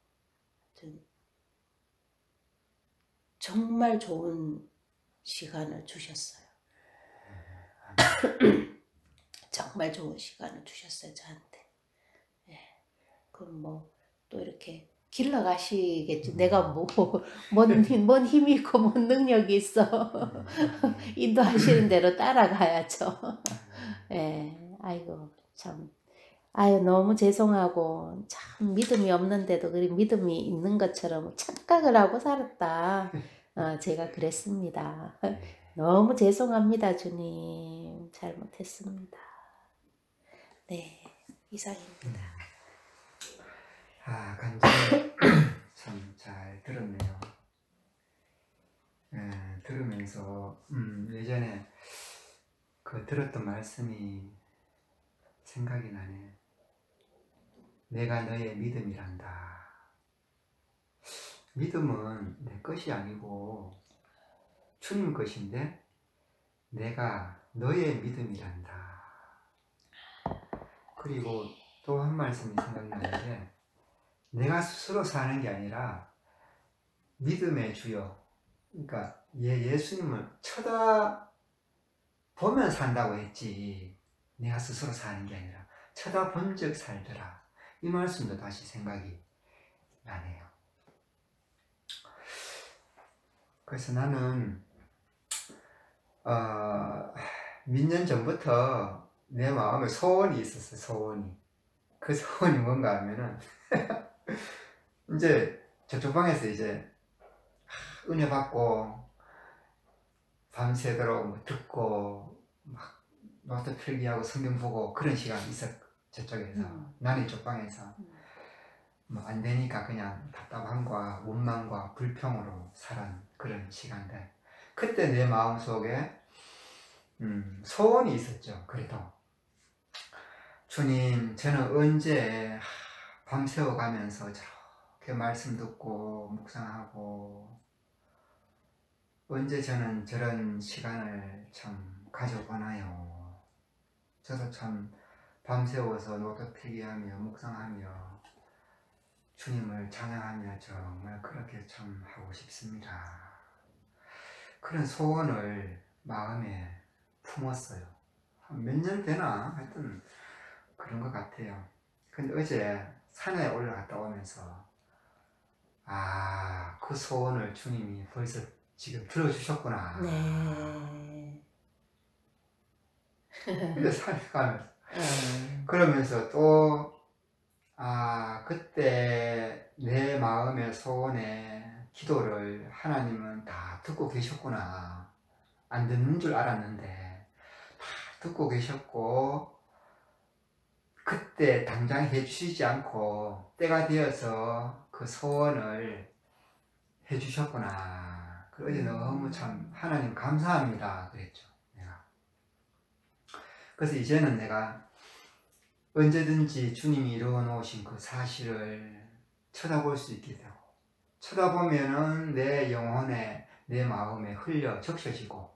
정말 좋은 시간을 주셨어요. 정말 좋은 시간을 주셨어요, 저한테. 예. 그럼 뭐, 또 이렇게 길러가시겠지. 내가 뭔 힘이 있고, 뭔 능력이 있어. 인도하시는 대로 따라가야죠. 예. 아이고, 참. 아유, 너무 죄송하고, 참 믿음이 없는데도 그리 믿음이 있는 것처럼 착각을 하고 살았다. 제가 그랬습니다. 너무 죄송합니다, 주님. 잘못했습니다. 네, 이상입니다. 간증 참 잘 들었네요. 들으면서 예전에 그 들었던 말씀이 생각이 나네. 내가 너의 믿음이란다. 믿음은 내 것이 아니고 주님 것인데 내가 너의 믿음이란다. 그리고 또 한 말씀이 생각나는데, 내가 스스로 사는 게 아니라 믿음의 주여, 그러니까 예수님을 쳐다보면 산다고 했지, 내가 스스로 사는 게 아니라 쳐다본 즉 살더라. 이 말씀도 다시 생각이 나네요. 그래서 나는 몇 년 전부터 내 마음에 소원이 있었어요. 소원이. 그 소원이 뭔가 하면은 이제 저쪽 방에서 이제 은혜 받고 밤새도록 뭐 듣고 막 노트 필기하고 성경 보고 그런 시간이 있었. 저쪽에서 나는 이쪽 방에서 뭐 안 되니까 그냥 답답함과 원망과 불평으로 살은 그런 시간들. 그때 내 마음속에 소원이 있었죠. 그래도 주님, 저는 언제 밤새워 가면서 저렇게 말씀 듣고 묵상하고, 언제 저는 저런 시간을 참 가져보나요? 저도 참 밤새워서 노트 필기하며 묵상하며 주님을 찬양하며 정말 그렇게 참 하고 싶습니다. 그런 소원을 마음에 품었어요. 몇 년 되나? 하여튼 그런 것 같아요. 근데 어제 산에 올라갔다 오면서 그 소원을 주님이 벌써 지금 들어주셨구나. 네. 근데 산에 가면서 그러면서 또 그때 내 마음의 소원의 기도를 하나님은 다 듣고 계셨구나. 안 듣는 줄 알았는데 다 듣고 계셨고, 그때 당장 해주시지 않고 때가 되어서 그 소원을 해주셨구나. 어제 너무 참 하나님 감사합니다 그랬죠, 내가. 그래서 이제는 내가 언제든지 주님이 이루어 놓으신 그 사실을 쳐다볼 수 있게 되고, 쳐다보면은 내 영혼에, 내 마음에 흘려 적셔지고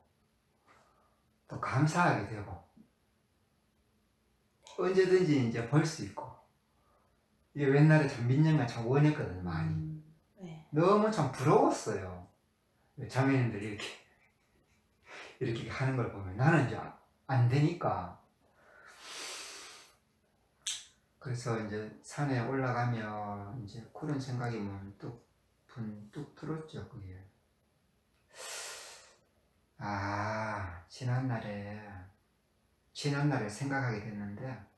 또 감사하게 되고, 언제든지 이제 벌 수 있고, 이게 옛날에 참 민영이가 참 원했거든요, 많이. 네. 너무 참 부러웠어요. 자매님들이 이렇게 하는 걸 보면 나는 이제 안 되니까. 그래서 이제 산에 올라가면 이제 그런 생각이 문득 들었죠, 그게. 아, 지난날에 생각하게 됐는데,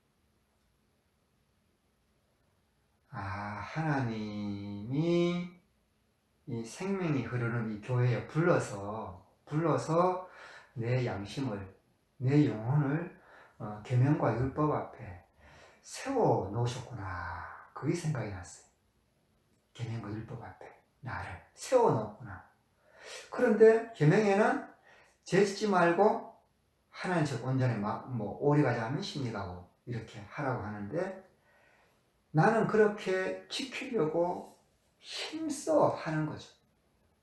아, 하나님이 이 생명이 흐르는 이 교회에 불러서 내 양심을, 내 영혼을 계명과 율법 앞에 세워 놓으셨구나. 그게 생각이 났어요. 계명과 율법 앞에 나를 세워 놓았구나. 그런데 계명에는 재짓지 말고 하나님 즉 온전히 오리 가자 하면 심리 가고 이렇게 하라고 하는데, 나는 그렇게 지키려고 힘써 하는 거죠.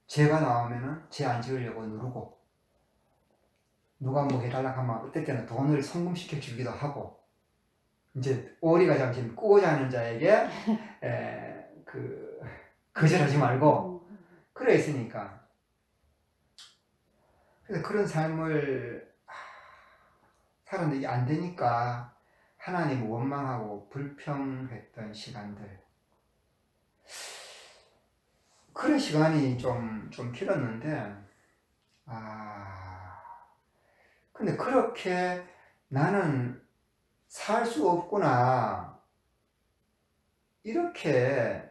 죄가 나오면은 죄 안 지으려고 누르고, 누가 뭐 해달라고 하면 어떨 때는 돈을 송금시켜 주기도 하고, 이제 오리가 잠시 꾸고자 하는 자에게 거절하지 말고 그래 있으니까. 그래서 그런 삶을 살았는데 이게 안 되니까 하나님을 원망하고 불평했던 시간들, 그런 시간이 좀 길었는데, 근데 그렇게 나는 살 수 없구나, 이렇게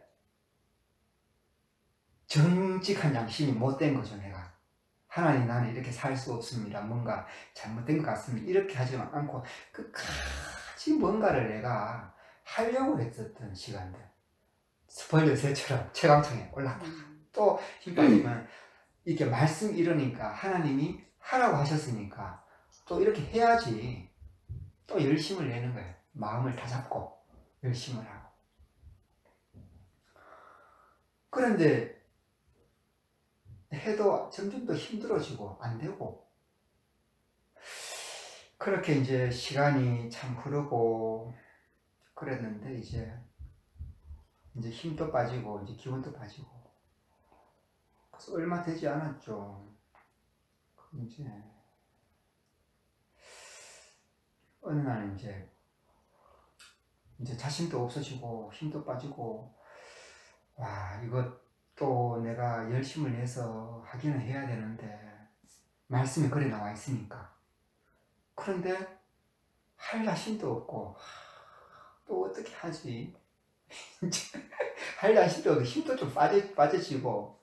정직한 양심이 못된 거죠. 내가 하나님, 나는 이렇게 살 수 없습니다, 뭔가 잘못된 것 같습니다, 이렇게 하지 않고 끝까지 뭔가를 내가 하려고 했었던 시간들, 스벌려새처럼 최강청에 올라갔다 또 힘 빠지면 이렇게 말씀 이러니까 하나님이 하라고 하셨으니까 또 이렇게 해야지, 또 열심을 내는 거예요. 마음을 다잡고 열심을 하고. 그런데 해도 점점 더 힘들어지고 안 되고, 그렇게 이제 시간이 참 흐르고 그랬는데, 이제 힘도 빠지고 이제 기운도 빠지고, 그래서 얼마 되지 않았죠. 이제 어느 날 이제 자신도 없어지고 힘도 빠지고, 와, 이것도 내가 열심을 내서 하기는 해야 되는데 말씀에 그래 나와 있으니까. 그런데 할 자신도 없고, 또 어떻게 하지? 할 자신도 없고 힘도 좀 빠져지고.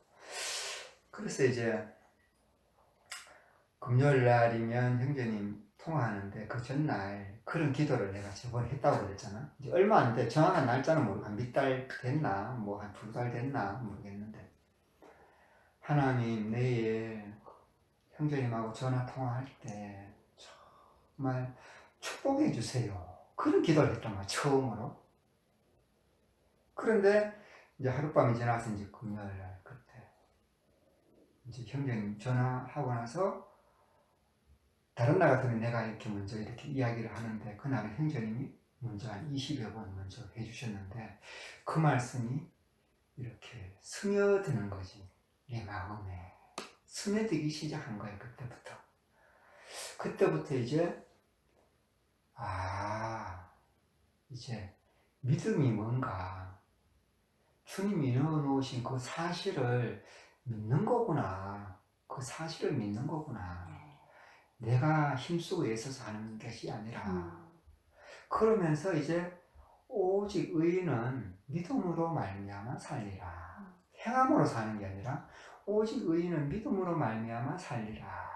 그래서 이제 금요일 날이면 형제님 통화하는데 그 전날 그런 기도를 내가 저번에 했다고 그랬잖아. 이제 얼마 안 돼, 정확한 날짜는 모르고 한 몇 달 됐나, 뭐 한 2달 됐나 모르겠는데, 하나님, 내일 형제님하고 전화 통화할 때 정말 축복해 주세요, 그런 기도를 했단 말이야, 처음으로. 그런데 이제 하룻밤이 지나서 이제 금요일 날 그때 이제 형제님 전화하고 나서, 다른 날 같으면 내가 이렇게 먼저 이렇게 이야기를 하는데, 그날은 형제님이 먼저 한 20여 번 먼저 해주셨는데, 그 말씀이 이렇게 스며드는 거지. 내 마음에 스며들기 시작한 거예요. 그때부터 이제 이제 믿음이 뭔가, 주님이 넣어놓으신 그 사실을 믿는 거구나, 그 사실을 믿는 거구나. 내가 힘쓰고 애써서 하는 것이 아니라. 그러면서 이제 오직 의인은 믿음으로 말미암아 살리라. 행함으로 사는 게 아니라 오직 의인은 믿음으로 말미암아 살리라.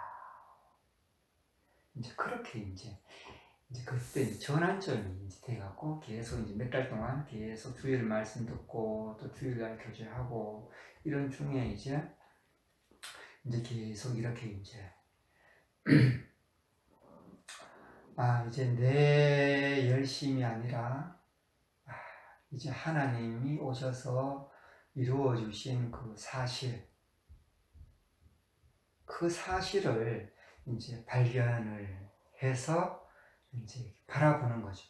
이제 그렇게 이제 그때 전환점이 이제 돼갖고, 계속 이제 몇 달 동안 계속 주일 말씀 듣고 또 주일날 교제하고 이런 중에 이제 계속 이렇게 이제 이제 내 열심이 아니라 이제 하나님이 오셔서 이루어 주신 그 사실을 이제 발견을 해서 이제 바라보는 거죠.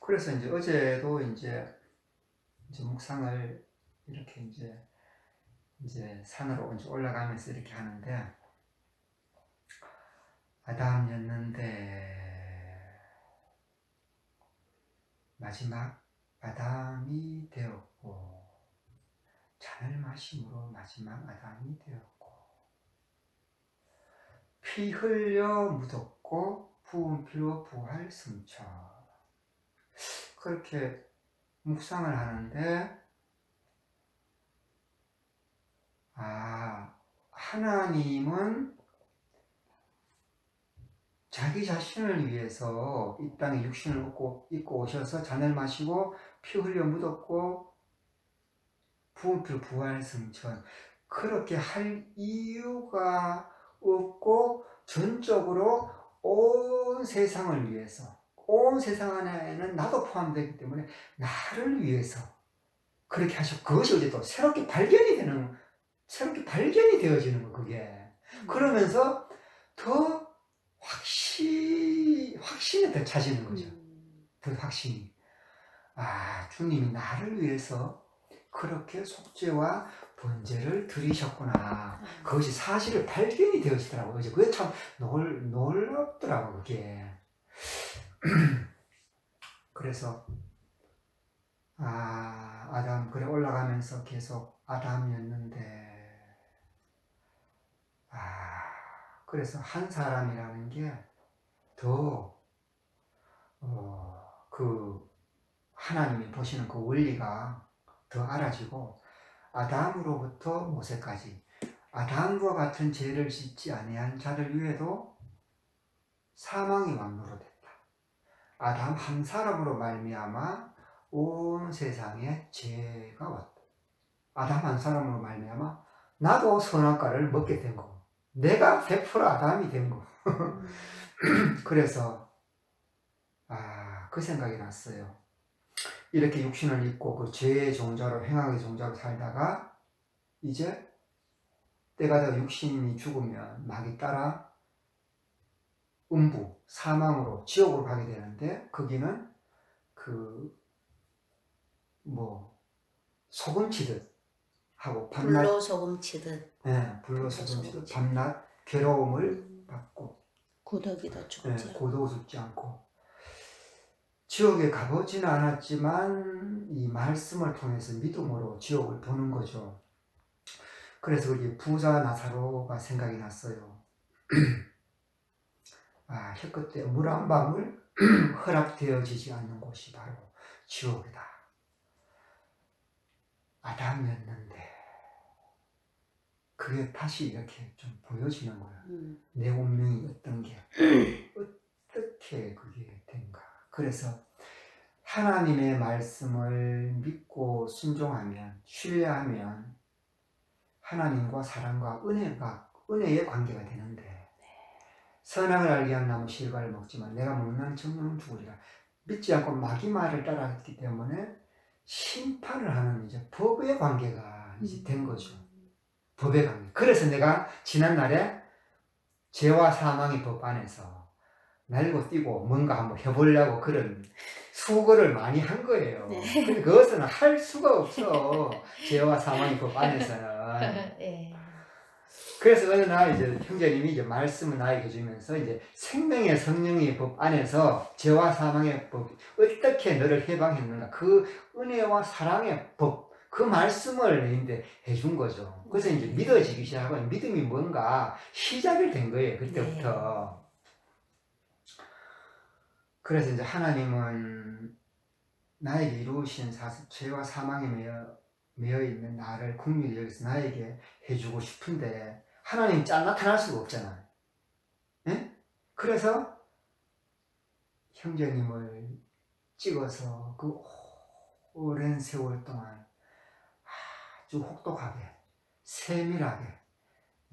그래서 이제 어제도 이제 묵상을 이렇게 이제 산으로 이제 올라가면서 이렇게 하는데, 아담이었는데 마지막 아담이 되었고, 잔을 마심으로 마지막 아담이 되었고, 피 흘려 묻었고 부은 피로 부활 승천. 그렇게 묵상을 하는데, 하나님은 자기 자신을 위해서 이 땅에 육신을 입고 오셔서 잔을 마시고 피 흘려 묻었고 부은 피로 부활 승천, 그렇게 할 이유가 없고 전적으로 온 세상을 위해서, 온 세상 안에는 나도 포함되기 때문에 나를 위해서 그렇게 하셨고, 그것이 어제 또 새롭게 발견이 되어지는 거, 그게. 그러면서 더 확신이 더 차지는 거죠. 더 확신이. 주님이 나를 위해서 그렇게 속죄와 번제를 드리셨구나. 그것이 사실을 발견이 되어지더라고요. 그게 참 놀랍더라고요, 그게. 그래서 아담, 그래 올라가면서 계속 아담이었는데, 그래서 한 사람이라는 게 더 그 하나님이 보시는 그 원리가 더 알아지고, 아담으로부터 모세까지 아담과 같은 죄를 짓지 아니한 자들 위에도 사망이 왕노로 됐다. 아담 한 사람으로 말미암아 온 세상에 죄가 왔다. 아담 한 사람으로 말미암아 나도 선악과를 먹게 된 거, 내가 100% 아담이 된 거. 그래서 그 생각이 났어요. 이렇게 육신을 입고 그 죄의 종자로, 행악의 종자로 살다가 이제 때가 되어 육신이 죽으면 막이 따라 음부, 사망으로, 지옥으로 가게 되는데, 거기는 소금 치듯 하고 불로 소금 치듯. 불로 소금 치듯 밤낮 괴로움을 받고, 고독이도 죽지. 고도 죽지 않고, 지옥에 가보지는 않았지만 이 말씀을 통해서 믿음으로 지옥을 보는 거죠. 그래서 거기 부자 나사로가 생각이 났어요. 혀끝에 물 한 방울 허락되어지지 않는 곳이 바로 지옥이다. 아담이었는데 그게 다시 이렇게 좀 보여지는 거야. 내 운명이 어떤 게 어떻게 그게 된가. 그래서 하나님의 말씀을 믿고 순종하면, 신뢰하면 하나님과 사랑과 은혜의 관계가 되는데, 선악을 알게 한 나무 실과를 먹지만 내가 먹는 정령은 죽으리라. 믿지 않고 마귀 말을 따라했기 때문에 심판을 하는 이제 법의 관계가 이제 된 거죠. 법의 관계. 그래서 내가 지난날에 죄와 사망의 법 안에서 날고 뛰고 뭔가 한번 해보려고 그런 수고를 많이 한 거예요. 근데 그것은 할 수가 없어. 죄와 사망의 법 안에서는. 그래서 어느 날 이제 형제님이 이제 말씀을 나에게 주면서 이제 생명의 성령의 법 안에서 죄와 사망의 법 어떻게 너를 해방했는가, 그 은혜와 사랑의 법, 그 말씀을 이제 해준 거죠. 그래서 이제 믿어지기 시작하고, 믿음이 뭔가 시작이 된 거예요, 그때부터. 그래서 이제 하나님은 나에게 이루신 죄와 사망에 매여 있는 나를 긍휼히 여기서 나에게 해주고 싶은데 하나님 짠 나타날 수가 없잖아요. 네? 그래서 형제님을 찍어서 그 오랜 세월 동안 아주 혹독하게 세밀하게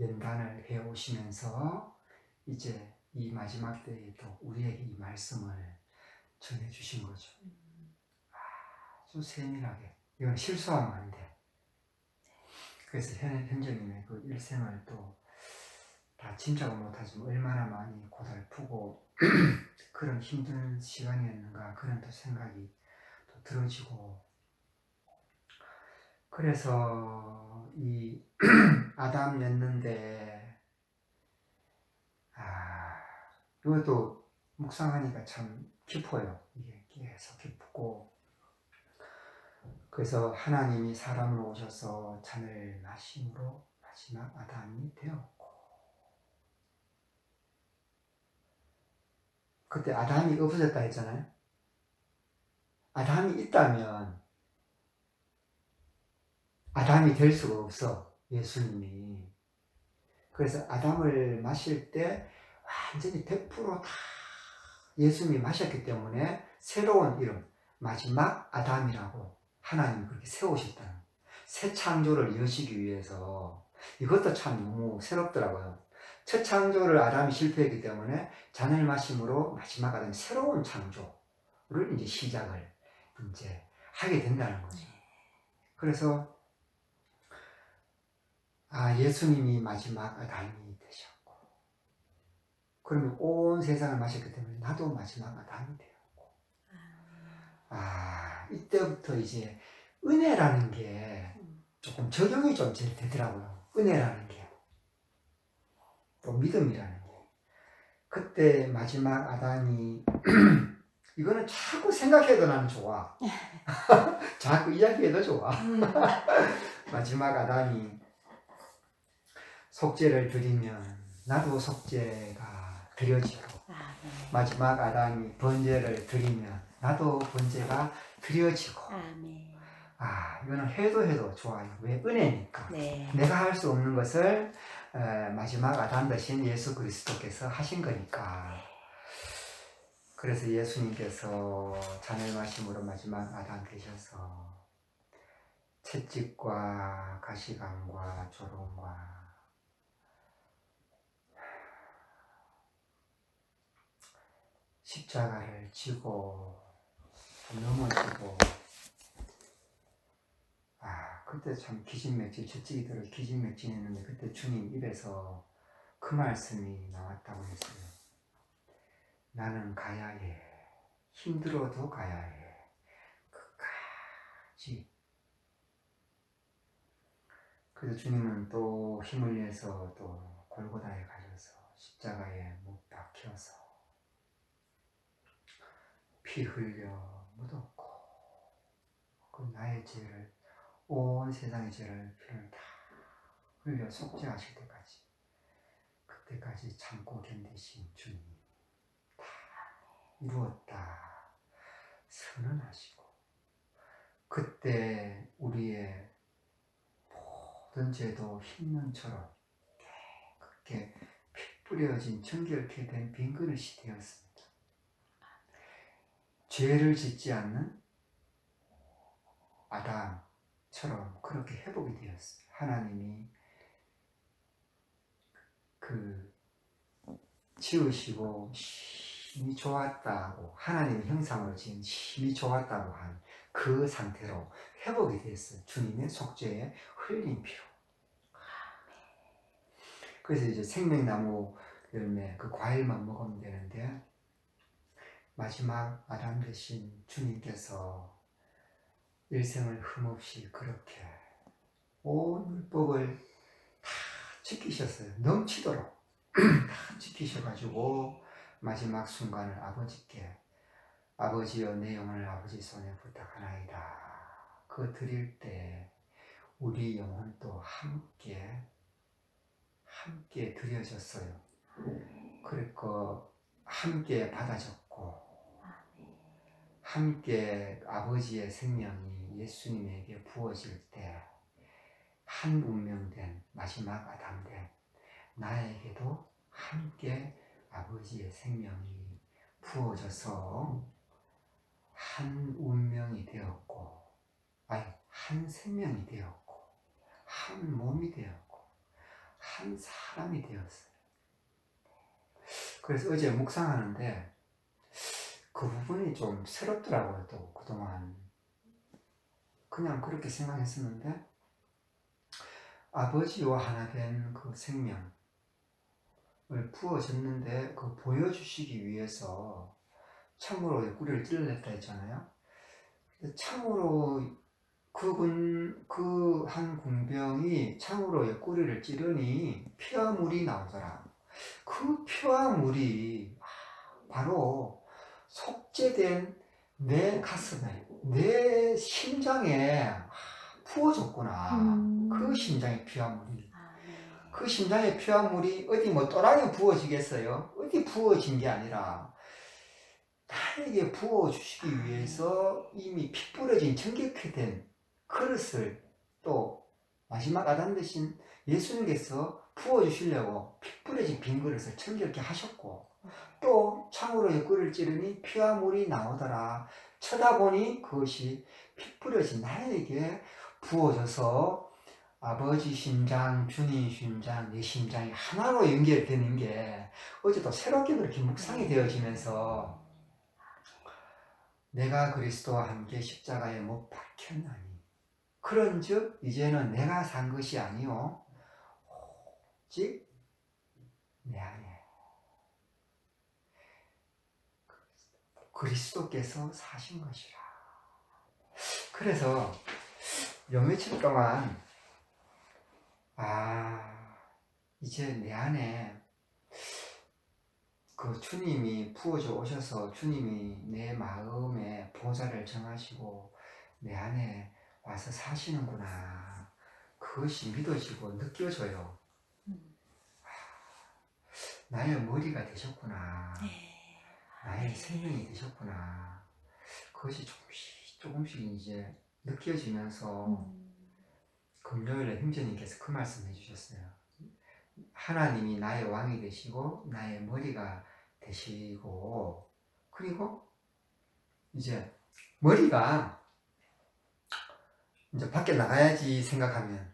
연단을 해오시면서 이제 이 마지막 때에도 우리에게 이 말씀을 전해주신 거죠. 아주 세밀하게. 이건 실수하면 안 돼. 그래서 현재님의 그 일생을 또 다 짐작을 못하지만 얼마나 많이 고달프고 그런 힘든 시간이었는가 그런 또 생각이 또 들어지고, 그래서 이 아담이었는데 이것도 묵상하니까 참 깊어요. 이게 계속 깊고, 그래서 하나님이 사람을 오셔서 잔을 마심으로 마지막 아담이 되었고, 그때 아담이 없어졌다 했잖아요. 아담이 있다면 아담이 될 수가 없어, 예수님이. 그래서 아담을 마실 때 완전히 100% 다 예수님이 마셨기 때문에 새로운 이름, 마지막 아담이라고 하나님이 그렇게 세우셨다는, 새 창조를 이루시기 위해서. 이것도 참 너무 새롭더라고요. 첫 창조를 아담이 실패했기 때문에 잔을 마심으로 마지막 아담이 새로운 창조를 이제 시작을 이제 하게 된다는 거죠. 그래서 예수님이 마지막 아담이 되셨고, 그러면 온 세상을 마셨기 때문에 나도 마지막 아담이 되었고, 이때부터 이제 은혜라는 게 조금 적용이 좀 잘 되더라고요. 은혜라는 게, 또 믿음이라는 게. 그때 마지막 아담이 이거는 자꾸 생각해도 나는 좋아. 자꾸 이야기해도 좋아. 마지막 아담이 속죄를 드리면 나도 속죄가 드려지고, 마지막 아담이 번제를 드리면 나도 번제가 드려지고. 이거는 해도 좋아요. 왜? 은혜니까. 내가 할 수 없는 것을 마지막 아담 대신 예수 그리스도께서 하신 거니까. 그래서 예수님께서 잔을 마심으로 마지막 아담 되셔서 채찍과 가시관과 조롱과 십자가를 지고 넘어지고, 그때 참 기진맥진, 채찍이들을 기진맥진했는데 그때 주님 입에서 그 말씀이 나왔다고 했어요. 나는 가야 해. 힘들어도 가야 해. 끝까지. 그래서 주님은 또 힘을 내서 또 골고다에 가셔서 십자가에 못 박혀서 피 흘려 묻었고, 그 나의 죄를, 온 세상의 죄를 피를 다 흘려 속죄하실 때까지, 그때까지 참고 견디신 주님, 다 이루었다 선언하시고, 그때 우리의 모든 죄도 흰눈처럼 깨끗게 피 뿌려진 정결케 된 빈 그릇이 되었습니다. 죄를 짓지 않는 아담처럼 그렇게 회복이 되었어요. 하나님이 지으시고 힘이 좋았다고, 하나님의 형상으로 지은 힘이 좋았다고 한 그 상태로 회복이 됐어요. 주님의 속죄에 흘린 피로. 그래서 이제 생명나무 열매, 그 과일만 먹으면 되는데, 마지막 아담 되신 주님께서 일생을 흠없이 그렇게 온 율법을 다 지키셨어요. 넘치도록 다 지키셔가지고 마지막 순간을 아버지께, 아버지여 내 영혼을 아버지 손에 부탁하나이다, 그거 드릴 때 우리 영혼도 함께 드려졌어요. 그리고 함께 받아졌고, 함께 아버지의 생명이 예수님에게 부어질 때 한 운명된 마지막 아담된 나에게도 함께 아버지의 생명이 부어져서 한 운명이 되었고, 한 생명이 되었고, 한 몸이 되었고, 한 사람이 되었어요. 그래서 어제 묵상하는데 그 부분이 좀 새롭더라고요. 또 그동안 그냥 그렇게 생각했었는데, 아버지와 하나 된 그 생명, 부어졌는데 그 보여주시기 위해서 창으로 꿀을 찔러냈다 했잖아요. 창으로 그 한 군병이 창으로 옆구리를 찌르니 피와 물이 나오더라. 그 피와 물이 바로 속죄된 내 가슴에, 내 심장에 부어졌구나. 그 심장의 피와 물이. 그 심장의 피와 물이 어디 뭐 또랑에 부어지겠어요? 어디 부어진 게 아니라 나에게 부어주시기 위해서 이미 피 뿌려진 정결케 된 그릇을 또 마지막 아담 되신 예수님께서 부어주시려고 피 뿌려진 빈 그릇을 정결케 하셨고, 또 창으로 옆구리를 찌르니 피와 물이 나오더라. 쳐다보니 그것이 피 뿌려진 나에게 부어져서 아버지 심장, 주님 심장, 내 심장이 하나로 연결되는 게 어제도 새롭게 그렇게 묵상이 되어지면서 내가 그리스도와 함께 십자가에 못 박혔나니 그런즉 이제는 내가 산 것이 아니요 오직 내 안에 그리스도께서 사신 것이라. 그래서 요 며칠 동안 이제 내 안에 그 주님이 부어져 오셔서 주님이 내 마음에 보좌를 정하시고 내 안에 와서 사시는구나. 그것이 믿어지고 느껴져요. 나의 머리가 되셨구나. 나의 생명이 되셨구나. 그것이 조금씩 이제 느껴지면서 금요일에 형제님께서 그 말씀 해주셨어요. 하나님이 나의 왕이 되시고 나의 머리가 되시고, 그리고 이제 머리가 이제 밖에 나가야지 생각하면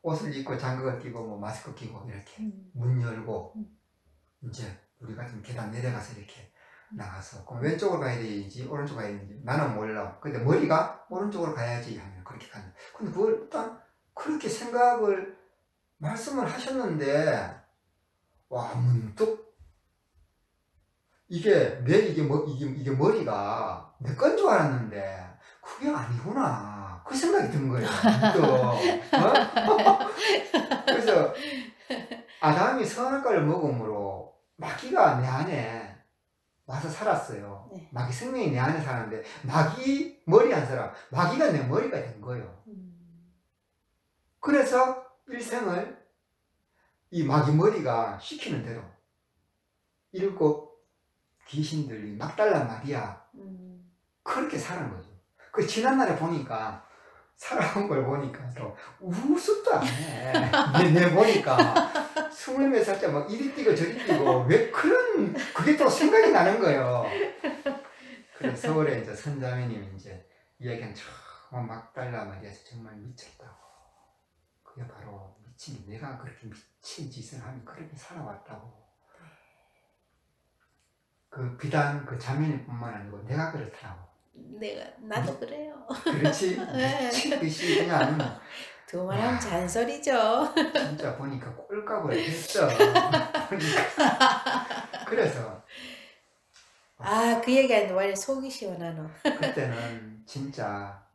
옷을 입고 장갑을 끼고 뭐 마스크 끼고 이렇게 문 열고 이제 우리 같은 계단 내려가서 이렇게 나가서 그럼 왼쪽으로 가야 되는지 오른쪽으로 가야 되는지 나는 몰라. 근데 머리가 오른쪽으로 가야지 하면 그렇게 가는. 근데 그걸 일단 그렇게 생각을 말씀을 하셨는데 와 문득 이게 머리가 내 건 줄 알았는데 그게 아니구나. 그 생각이 든 거예요. 그래서 아담이 선악과를 먹음으로 마귀가 내 안에 와서 살았어요. 네. 마귀 생명이 내 안에 사는데 마귀 머리 한 사람, 마귀가 내 머리가 된 거예요. 그래서 일생을 이 마귀 머리가 시키는 대로 일곱 귀신들이 막달라 마리아 그렇게 사는 거죠. 그 지난날에 보니까 살아온 걸 보니까 또 우습도 안 해. 내 보니까 24살때 막 이리 뛰고 저리 뛰고 왜 그게 또 생각이 나는 거예요. 그래서 서울에 이제 선자매님이 이제 이야기한 정말 막달라 마리아에서 정말 미쳤다고. 그게 바로 미친, 내가 그렇게 미친 짓을 하면 그렇게 살아왔다고. 그 비단 그 자매님뿐만 아니고 내가 그렇더라고. 나도 그래요. 그렇지. 미친 듯이 그냥 두말하면 잔소리죠. 진짜 보니까 꼴값을 했어. 그래서 그 얘기하는데 왜 속이 시원하노. 그때는 진짜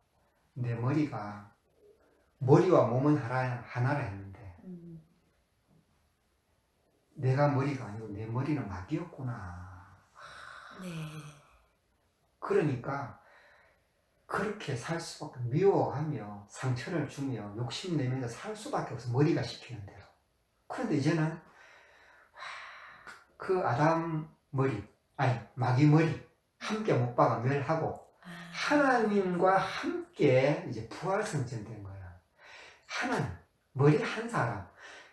내 머리가 머리와 몸은 하나라 했는데 내가 머리가 아니고 내 머리는 마귀였구나. 네. 그러니까 그렇게 살 수밖에, 미워하며 상처를 주며 욕심내면서 살 수밖에 없어. 머리가 시키는 대로. 그런데 이제는 그 아담 머리, 마귀 머리 함께 못 박아 멸하고 하나님과 함께 이제 부활승천된 거야. 하나님, 머리 한 사람.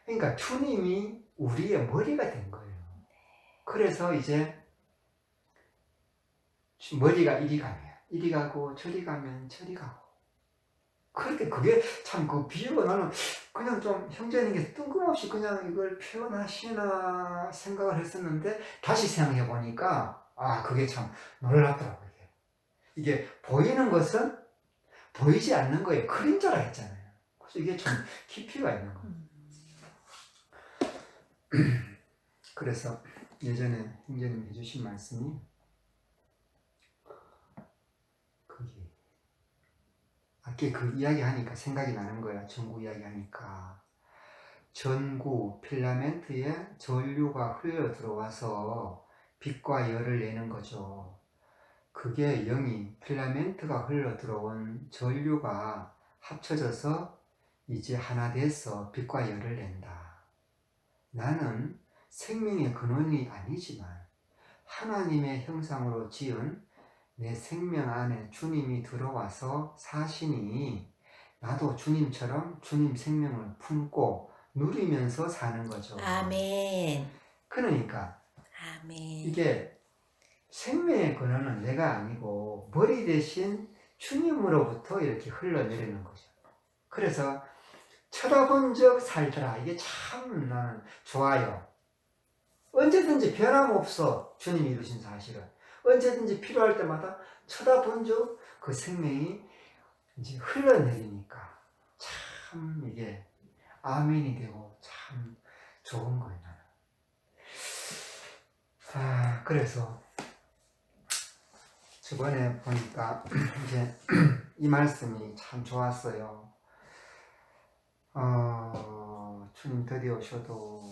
그러니까 주님이 우리의 머리가 된 거예요. 그래서 이제 머리가 이리 가면 이리 가고 저리 가면 저리 가고. 그렇게 그게 참 그 비유가 나는 그냥 좀 형제님께서 뜬금없이 그냥 이걸 표현하시나 생각을 했었는데 다시 생각해 보니까 그게 참 놀랍더라고요. 이게 보이는 것은 보이지 않는 거에 그림자라 했잖아요. 그래서 이게 참 깊이가 있는 거예요. 그래서 예전에 형제님 해주신 말씀이 그게 아까 그 이야기 하니까 생각이 나는 거야. 전구 이야기 하니까 전구 필라멘트에 전류가 흘러 들어와서 빛과 열을 내는 거죠. 그게 영이 필라멘트가 흘러 들어온 전류가 합쳐져서 이제 하나 돼서 빛과 열을 낸다. 나는 생명의 근원이 아니지만 하나님의 형상으로 지은 내 생명 안에 주님이 들어와서 사시니 나도 주님처럼 주님 생명을 품고 누리면서 사는 거죠. 아멘. 그러니까 아멘. 이게 생명의 근원은 내가 아니고 머리 대신 주님으로부터 이렇게 흘러내리는 거죠. 그래서 쳐다본 적 살더라. 이게 참 나는 좋아요. 언제든지 변함없어. 주님이 이루신 사실은. 언제든지 필요할 때마다 쳐다본 적 그 생명이 이제 흘러내리니까 참 이게 아멘이 되고 참 좋은 거예요. 그래서 저번에 보니까 이제 이 말씀이 참 좋았어요. 주님 드디어 오셔도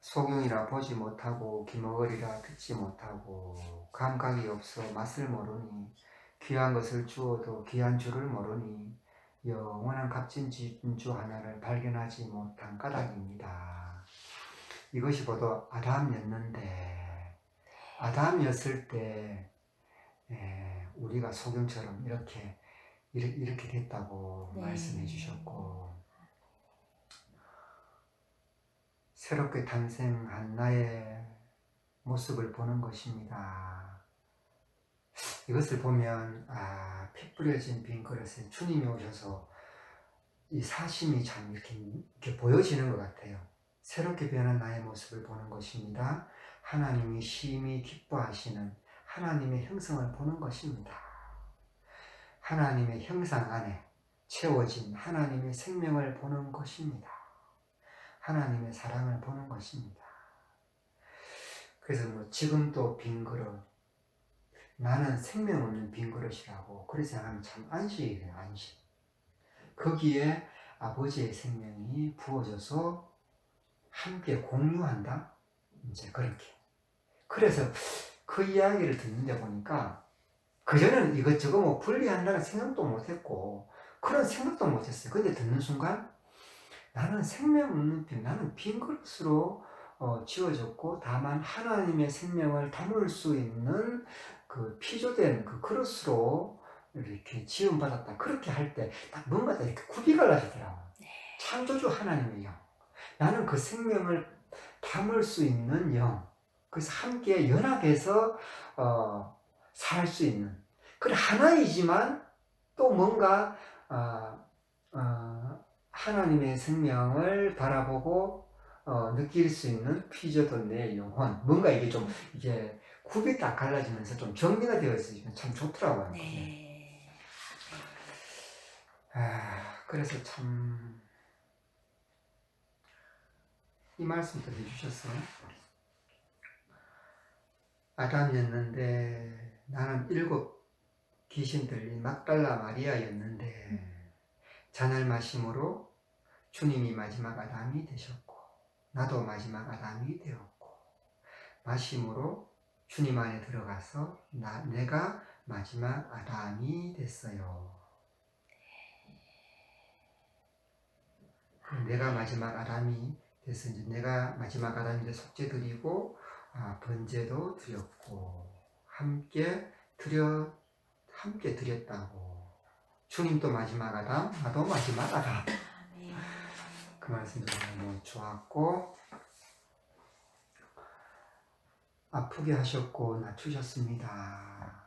소경이라 보지 못하고 귀머거리라 듣지 못하고 감각이 없어 맛을 모르니 귀한 것을 주어도 귀한 줄을 모르니 영원한 값진 진주 하나를 발견하지 못한 까닭입니다. 이것이 보도 아담이었는데 아담이었을 때 우리가 소경처럼 이렇게 됐다고 말씀해 주셨고 새롭게 탄생한 나의 모습을 보는 것입니다. 이것을 보면 피 뿌려진 빈 그릇에 주님이 오셔서 이 사심이 참 이렇게 보여지는 것 같아요. 새롭게 변한 나의 모습을 보는 것입니다. 하나님이 심히 기뻐하시는 하나님의 형상을 보는 것입니다. 하나님의 형상 안에 채워진 하나님의 생명을 보는 것입니다. 하나님의 사랑을 보는 것입니다. 그래서 지금도 빈 그릇, 나는 생명 없는 빈 그릇이라고 그렇게 생각하면 참 안식이에요. 안식. 거기에 아버지의 생명이 부어져서 함께 공유한다. 이제 그렇게. 그래서 그 이야기를 듣는데 보니까 그전에는 이것저것 뭐 분리한다는 생각도 못했고 그런 생각도 못했어요. 근데 듣는 순간 나는 생명 없는 빈, 나는 빈 그릇으로 지어졌고 다만 하나님의 생명을 담을 수 있는 그 피조된 그 그릇으로 이렇게 지음받았다. 그렇게 할 때 딱 뭔가 이렇게 굽이 갈라지더라고요. 창조주 하나님의 영. 나는 그 생명을 담을 수 있는 영. 그래서 함께 연합해서 살 수 있는. 그래 하나이지만 또 뭔가 하나님의 생명을 바라보고 느낄 수 있는 피조된 내 영혼. 뭔가 이게 좀 이게 굽이 딱 갈라지면서 좀 정리가 되어 있으면 참 좋더라고요. 네. 그래서 참 이 말씀도 해주셨어요. 아담이었는데 나는 7 귀신들 막달라 마리아였는데 잔을 마심으로 주님이 마지막 아담이 되셨고 나도 마지막 아담이 되었고 마심으로 주님 안에 들어가서 내가 마지막 아담이 됐어요. 내가 마지막 아담이 됐어. 이제 내가 마지막 아담이 돼 속죄 드리고 번제도 드렸고 함께 드렸다고. 주님도 마지막 아담, 나도 마지막 아담. 그 말씀도 너무 좋았고 아프게 하셨고 낮추셨습니다.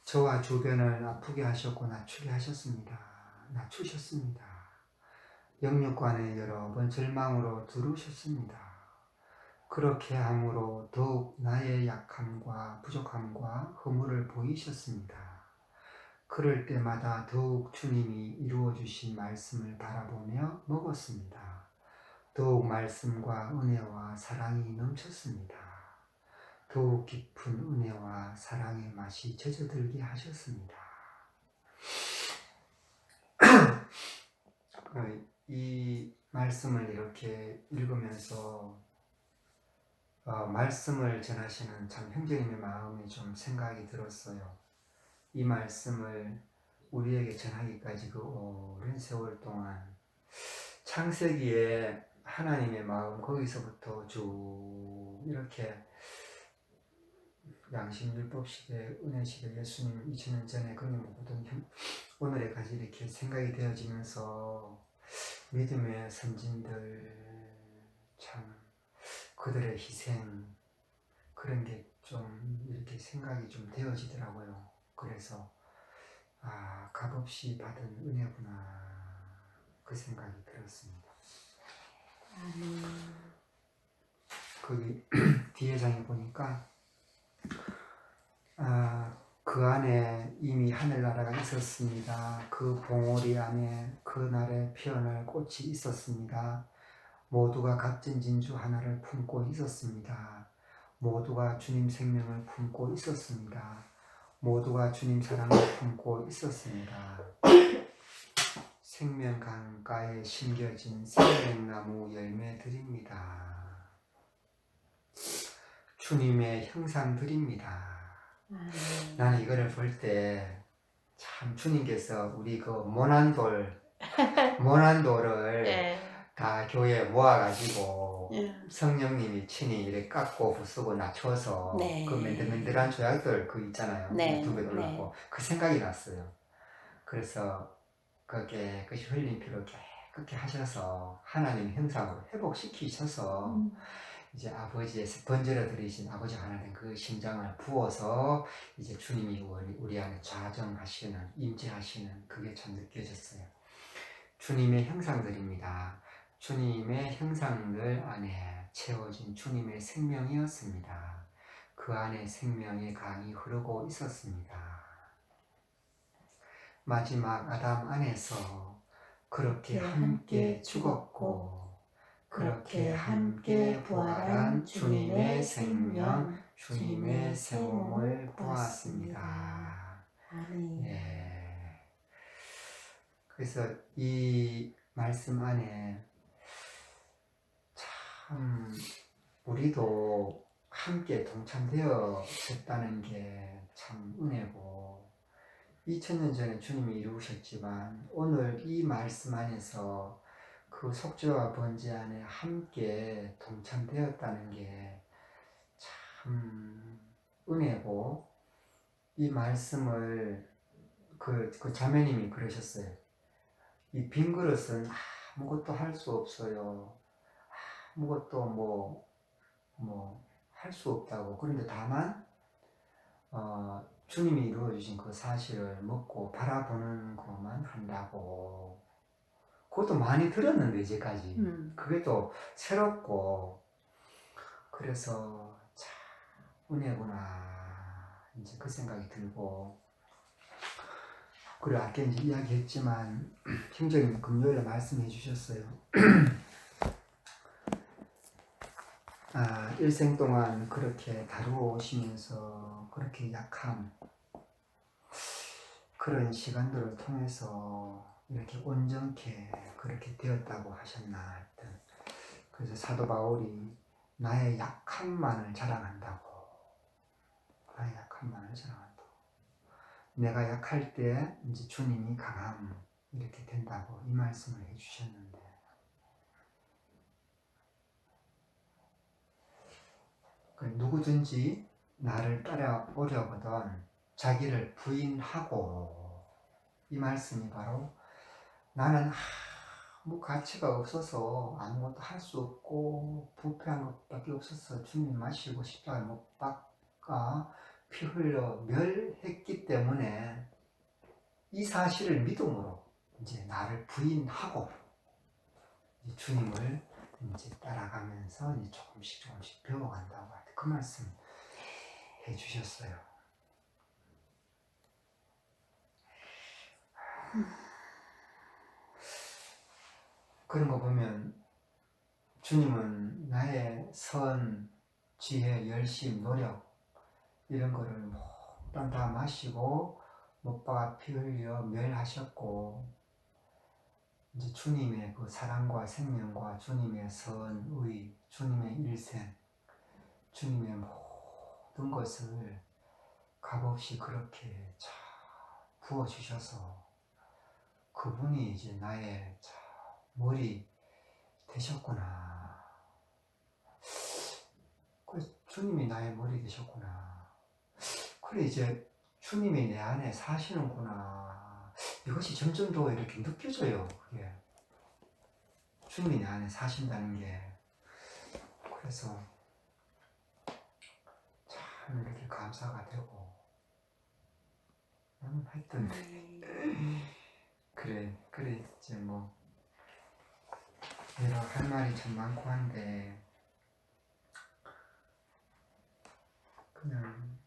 저와 주변을 아프게 하셨고 낮추게 하셨습니다. 낮추셨습니다. 영육관에 여러 번 절망으로 두르셨습니다. 그렇게 함으로 더욱 나의 약함과 부족함과 허물을 보이셨습니다. 그럴 때마다 더욱 주님이 이루어 주신 말씀을 바라보며 먹었습니다. 더욱 말씀과 은혜와 사랑이 넘쳤습니다. 더욱 깊은 은혜와 사랑의 맛이 젖어들게 하셨습니다. 이 말씀을 이렇게 읽으면서 말씀을 전하시는 참 형제님의 마음이 좀 생각이 들었어요. 이 말씀을 우리에게 전하기까지 그 오랜 세월 동안 창세기에 하나님의 마음 거기서부터 쭉 이렇게 양심율법시대 은혜시대 예수님 2000년 전에 그림보던 오늘에까지 이렇게 생각이 되어지면서 믿음의 선진들 참 그들의 희생 그런 게 좀 이렇게 생각이 좀 되어지더라고요. 그래서 값없이 받은 은혜구나 그 생각이 들었습니다. 거기 뒤에 장에 보니까 그 안에 이미 하늘나라가 있었습니다. 그 봉우리 안에 그날에 피어날 꽃이 있었습니다. 모두가 같은 진주 하나를 품고 있었습니다. 모두가 주님 생명을 품고 있었습니다. 모두가 주님 사랑을 품고 있었습니다. 생명 강가에 심겨진 생명나무 열매들입니다. 주님의 형상들입니다. 나는 이거를 볼 때 참 주님께서 우리 그 모난돌을 다 교회에 모아가지고 성령님이 친히 이렇게 깎고 부수고 낮춰서 그 맨들맨들한 조약들 그 있잖아요. 유튜브에 올라오고 그 생각이 났어요. 그래서 그 깨끗이 흘린 피로 깨끗게 하셔서 하나님 형상으로 회복시키셔서 이제 아버지의 번제로 드리신 아버지 하나님 그 심장을 부어서 이제 주님이 우리 안에 좌정하시는 임재하시는 그게 참 느껴졌어요. 주님의 형상들입니다. 주님의 형상들 안에 채워진 주님의 생명이었습니다. 그 안에 생명의 강이 흐르고 있었습니다. 마지막 아담 안에서 그렇게 함께 죽었고 그렇게 함께 부활한 주님의 생명, 주님의 새 몸을 보았습니다. 네. 그래서 이 말씀 안에 참 우리도 함께 동참되어졌다는 게 참 은혜고 2000년 전에 주님이 이루셨지만 오늘 이 말씀 안에서 그 속죄와 번제 안에 함께 동참되었다는 게 참 은혜고 이 말씀을 그 자매님이 그러셨어요. 이 빈 그릇은 아무것도 할 수 없어요. 아무것도 뭐 할 수 없다고. 그런데 다만 주님이 이루어주신 그 사실을 먹고 바라보는 것만 한다고. 그것도 많이 들었는데 이제까지 그게 또 새롭고 그래서 참 은혜구나 이제 그 생각이 들고 그리고 아까 이제 이야기했지만 형제님 금요일에 말씀해 주셨어요. 일생 동안 그렇게 다루어 오시면서 그렇게 약한 그런 시간들을 통해서 이렇게 온전케 그렇게 되었다고 하셨나 했던. 그래서 사도 바울이 나의 약함만을 자랑한다고. 나의 약함만을 자랑한다고. 내가 약할 때 이제 주님이 강함 이렇게 된다고 이 말씀을 해주셨는데 누구든지 나를 따라오려거든 자기를 부인하고 이 말씀이 바로 나는 아무 가치가 없어서 아무것도 할 수 없고 부패한 것밖에 없어서 주님 마시고 십자가에 못 박아 피 흘려 멸했기 때문에 이 사실을 믿음으로 이제 나를 부인하고 이제 주님을 이제 따라가면서 이제 조금씩 배워간다고 할 때 그 말씀 해주셨어요. 그런 거 보면 주님은 나의 선, 지혜, 열심, 노력 이런 거를 모두 다 마시고 못박아 피 흘려 멸하셨고, 이제 주님의 그 사랑과 생명과 주님의 선의, 주님의 일생, 주님의 모든 것을 값없이 그렇게 잘 부어주셔서 그분이 이제 나의 머리 되셨구나. 그래, 주님이 나의 머리 되셨구나. 그래, 이제 주님이 내 안에 사시는구나. 이것이 점점 더 이렇게 느껴져요. 그게 주님이 내 안에 사신다는 게. 그래서 참 이렇게 감사가 되고, 하여튼 그래 이제 뭐 여러 할 말이 참 많고 한데, 그냥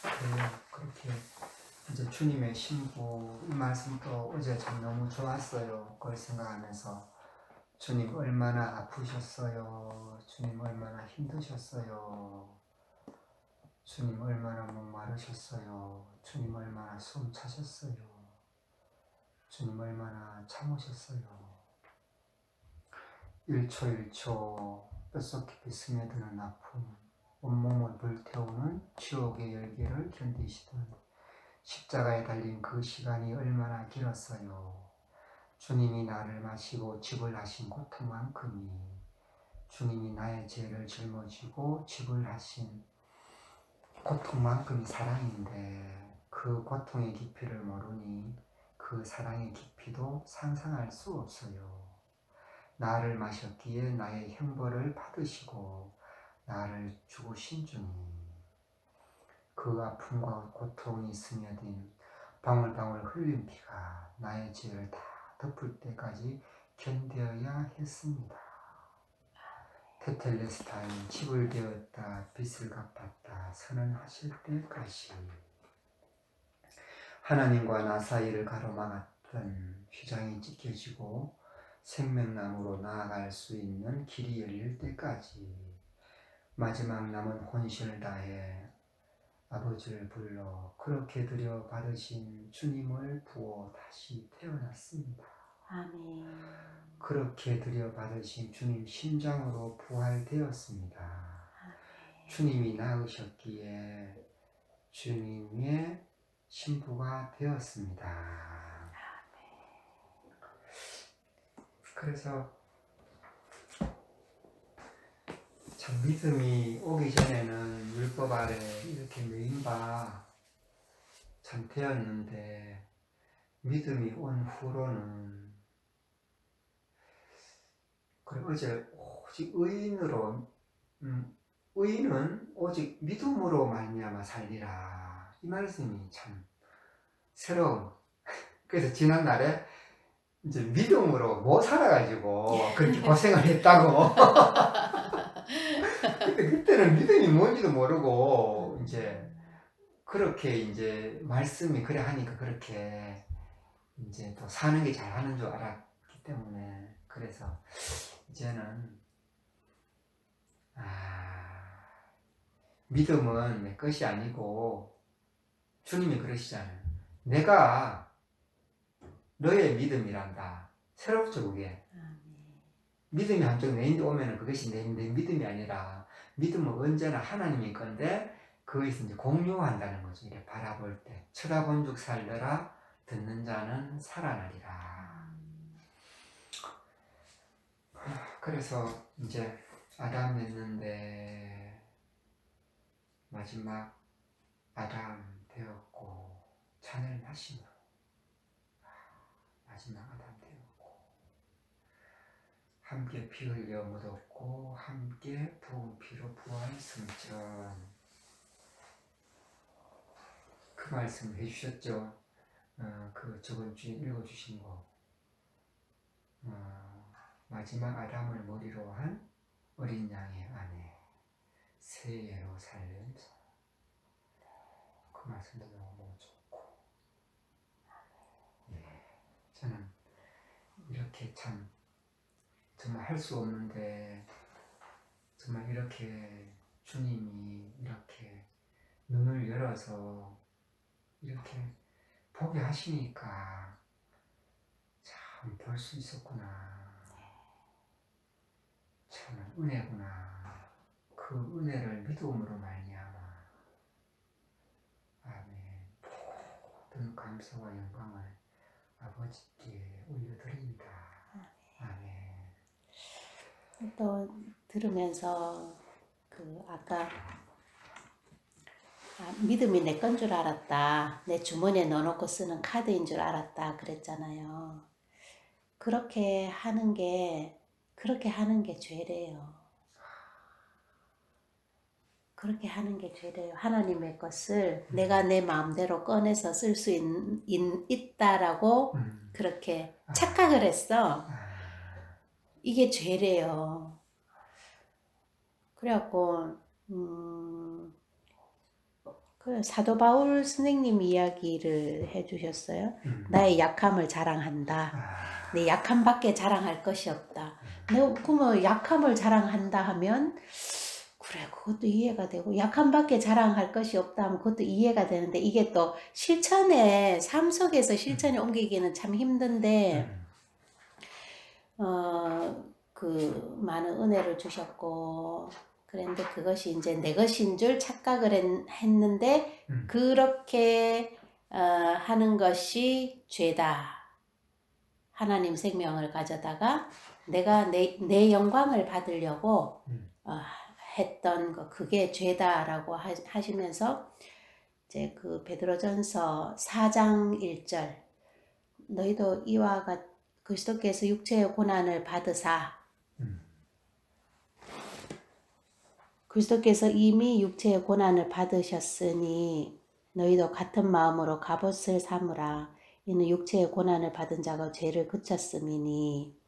그래요. 그렇게 이제 주님의 신부 이 말씀도 어제 참 너무 좋았어요. 그걸 생각하면서 주님 얼마나 아프셨어요. 주님 얼마나 힘드셨어요. 주님 얼마나 목마르셨어요. 주님 얼마나 숨 차셨어요. 주님 얼마나 참으셨어요. 1초 1초 뼛속 깊이 스며드는 아픔, 온몸을 불태우는 지옥의 열기를 견디시던 십자가에 달린 그 시간이 얼마나 길었어요. 주님이 나를 마시고 지불하신 고통만큼이 주님이 나의 죄를 짊어지고 지불하신 고통만큼이 사랑인데, 그 고통의 깊이를 모르니 그 사랑의 깊이도 상상할 수 없어요. 나를 마셨기에 나의 형벌을 받으시고 나를 죽으신 주님, 그 아픔과 고통이 스며든 방울방울 흘린 피가 나의 죄를 다 덮을 때까지 견뎌야 했습니다. 테텔레스타인 집을 되었다 빚을 갚았다 선언하실 때까지 하나님과 나 사이를 가로막았던 휘장이 찢겨지고 생명나무로 나아갈 수 있는 길이 열릴 때까지 마지막 남은 혼신을 다해 아버지를 불러 그렇게 드려 받으신 주님을 부어 다시 태어났습니다. 아멘. 그렇게 드려 받으신 주님 심장으로 부활되었습니다. 주님이 낳으셨기에 주님의 신부가 되었습니다. 그래서 참 믿음이 오기 전에는 율법 아래 이렇게 매인바 참 되었는데, 믿음이 온 후로는, 그리고 어제 오직 의인으로 의인은 오직 믿음으로 말미암아 살리라, 이 말씀이 참 새로운. 그래서 지난날에 이제 믿음으로 못 살아가지고 그렇게 고생을 했다고. 그때는 믿음이 뭔지도 모르고 이제 그렇게 이제 말씀이 그래 하니까 그렇게 이제 또 사는 게 잘하는 줄 알았기 때문에, 그래서 이제는 믿음은 내 것이 아니고 주님이 그러시잖아요. 내가 너의 믿음이란다. 새롭죠 그게. 믿음이 한쪽 내인데 오면은 그것이 내 믿음이 아니라, 믿음은 언제나 하나님의 건데 그것을 이제 공유한다는 거죠. 이렇게 바라볼 때 쳐다본 즉 살더라, 듣는 자는 살아나리라. 그래서 이제 아담 됐는데 마지막 아담 되었고 잔을 마시므로 마지막 아담 되었고 함께 피 흘려 묻었고 함께 부은 피로 부활 승천. 그 말씀 해주셨죠. 그 저번 주에 읽어주신 거, 마지막 아담을 머리로 한 어린 양의 아내 새 예루살렘. 그 말씀도 너무 좋고, 예. 참 정말 할 수 없는데 정말 이렇게 주님이 이렇게 눈을 열어서 이렇게 보게 하시니까 참 볼 수 있었구나. 참 은혜구나. 그 은혜를 믿음으로 말미암아. 아멘. 모든 감사와 영광을 아버지께 올려드립니다. 아멘. 또 들으면서 아까 믿음이 내 건 줄 알았다. 내 주머니에 넣어놓고 쓰는 카드인 줄 알았다. 그랬잖아요. 그렇게 하는 게 죄래요. 그렇게 하는 게 죄래요. 하나님의 것을 내가 내 마음대로 꺼내서 쓸 수 있다라고 그렇게 착각을 했어. 이게 죄래요. 그래갖고 그 사도 바울 선생님 이야기를 해주셨어요. 나의 약함을 자랑한다. 내 약함밖에 자랑할 것이 없다. 내가 그러면 약함을 자랑한다 하면 그래, 그것도 이해가 되고, 약함밖에 자랑할 것이 없다 하면 그것도 이해가 되는데, 이게 또 실천에, 삶 속에서 실천에 옮기기는 참 힘든데, 많은 은혜를 주셨고, 그런데 그것이 이제 내 것인 줄 착각을 했는데, 그렇게 하는 것이 죄다. 하나님 생명을 가져다가 내가 내 영광을 받으려고 했던 거, 그게 죄다라고 하시면서 이제 그 베드로전서 4장 1절 너희도 이와 같이 그리스도께서 육체의 고난을 받으사 그리스도께서 이미 육체의 고난을 받으셨으니 너희도 같은 마음으로 갑옷을 삼으라. 이는 육체의 고난을 받은 자가 죄를 그쳤음이니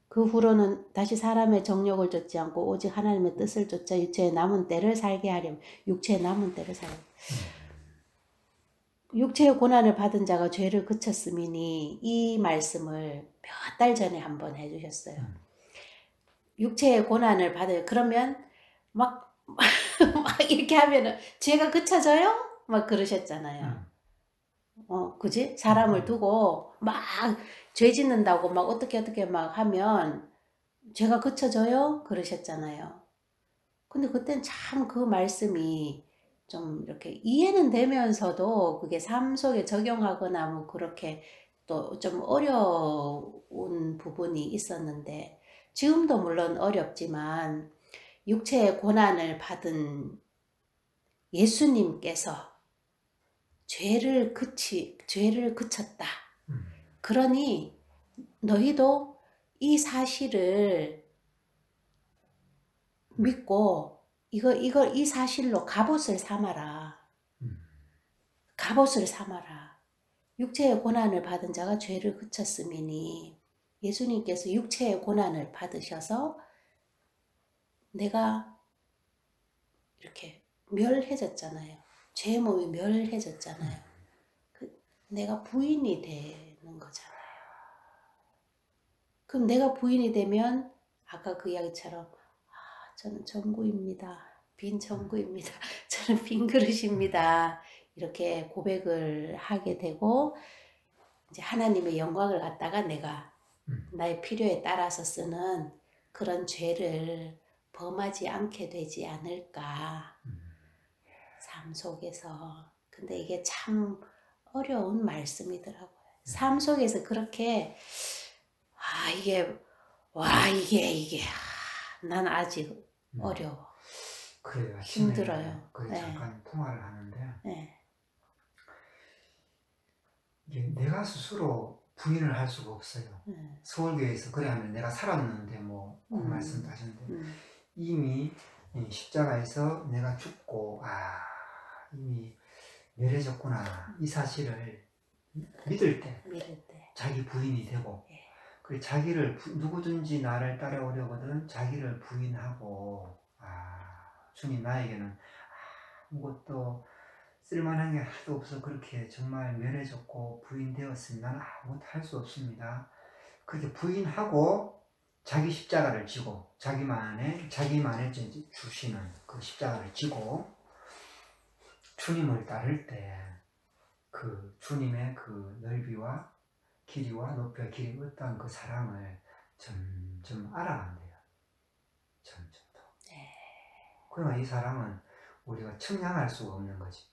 그 후로는 다시 사람의 정욕을 좇지 않고 오직 하나님의 뜻을 좇아 육체의 남은 때를 살게 하렴. 육체의 남은 때를 살게. 육체의 고난을 받은 자가 죄를 그쳤음이니 이 말씀을 몇 달 전에 한번 해주셨어요. 육체의 고난을 그러면 막 이렇게 하면은 죄가 그쳐져요? 막 그러셨잖아요. 그지? 사람을 두고 막 죄 짓는다고 막 어떻게 막 하면 죄가 그쳐져요? 그러셨잖아요. 근데 그땐 참 그 말씀이 좀 이렇게 이해는 되면서도 그게 삶 속에 적용하거나 뭐 그렇게 또 좀 어려운 부분이 있었는데 지금도 물론 어렵지만 육체의 고난을 받은 예수님께서 죄를 그쳤다. 그러니 너희도 이 사실을 믿고 이 사실로 갑옷을 삼아라. 갑옷을 삼아라. 육체의 고난을 받은 자가 죄를 그쳤음이니 예수님께서 육체의 고난을 받으셔서 내가 이렇게 멸해졌잖아요. 죄의 몸이 멸해졌잖아요. 내가 부인이 되는 거잖아요. 그럼 내가 부인이 되면 아까 그 이야기처럼 저는 전구입니다. 빈 전구입니다. 저는 빈 그릇입니다. 이렇게 고백을 하게 되고 이제 하나님의 영광을 갖다가 내가 나의 필요에 따라서 쓰는 그런 죄를 범하지 않게 되지 않을까. 삶 속에서. 근데 이게 참 어려운 말씀이더라고요. 삶 속에서 그렇게 이게 난 아직 어려워. 그래요. 힘들어요. 네. 잠깐 통화를 하는데 네. 이게 내가 스스로 부인을 할 수가 없어요. 서울교회에서 그래 하면 내가 살았는데 그 말씀도 하셨는데 이미 십자가에서 내가 죽고 이미 멸해졌구나 이 사실을 믿을 때 자기 부인이 되고 그리고 자기를 누구든지 나를 따라오려거든 자기를 부인하고 주님 나에게는 아무것도 쓸만한 게 하나도 없어 그렇게 정말 멸해졌고 부인되었으니 나는 아무것도 할 수 없습니다. 그렇게 부인하고 자기 십자가를 지고 자기만의 주시는 그 십자가를 지고 주님을 따를 때 그 주님의 그 넓이와 길이와 높이와 길이 어떤 그 사랑을 점점 알아간대요. 점점 더. 그러나 이 사랑은 우리가 측량할 수가 없는 거지.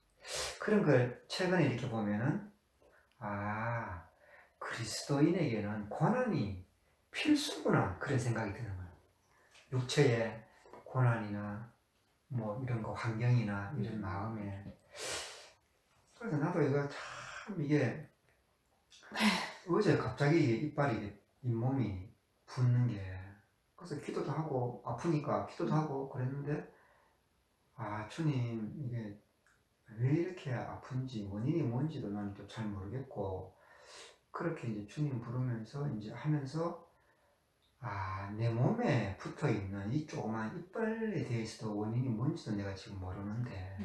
그런 걸 최근에 이렇게 보면은 아, 그리스도인에게는 고난이 필수구나 그런 생각이 드는 거예요. 육체의 고난이나 뭐 이런 거 환경이나 이런 마음에. 그래서 나도 이거 참 이게 어제 갑자기 이빨이 잇몸이 붓는 게 그래서 기도도 하고 아프니까 기도도 하고 그랬는데 아 주님 이게 왜 이렇게 아픈지 원인이 뭔지도 난 또 잘 모르겠고 그렇게 이제 주님 부르면서 이제 하면서 아, 내 몸에 붙어 있는 이 조그만 이빨에 대해서도 원인이 뭔지도 내가 지금 모르는데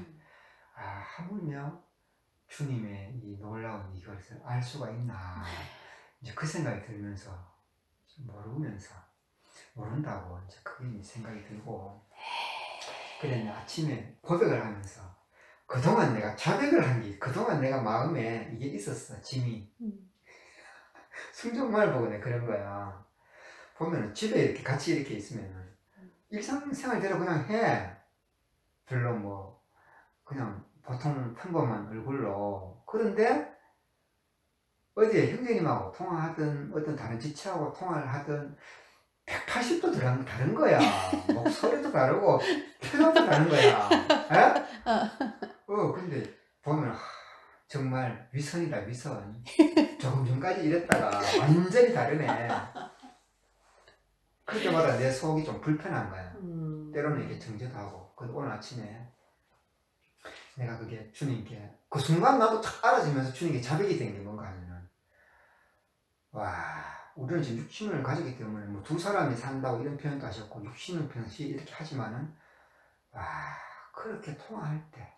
아, 하물며 주님의 이 놀라운 이것을 알 수가 있나 이제 그 생각이 들면서 모른다고 이제 그게 생각이 들고 그랬는데 아침에 고백을 하면서 그동안 내가 자백을 한 게 그동안 내가 마음에 이게 있었어 짐이 성경말 보고 내가 그런 거야. 보면은 집에 이렇게 같이 이렇게 있으면은 일상생활대로 그냥 해. 별로 뭐 그냥 보통 평범한 얼굴로. 그런데 어디에 형제님하고 통화하든 어떤 다른 지체하고 통화를 하든 180도 다른 거야. 목소리도 다르고 표정도 다른 거야. 에? 근데 보면 정말 위선이다 위선. 조금 전까지 이랬다가 완전히 다르네. 그럴 때마다 내 속이 좀 불편한 거야. 때로는 이게 정죄도 하고. 오늘 아침에 내가 그게 주님께 그 순간 나도 탁 알아지면서 주님께 자백이 된 게 뭔가 하면은 와 우리는 지금 육신을 가졌기 때문에 뭐 두 사람이 산다고 이런 표현도 하셨고 육신을 평시 이렇게 하지만은 와 그렇게 통화할 때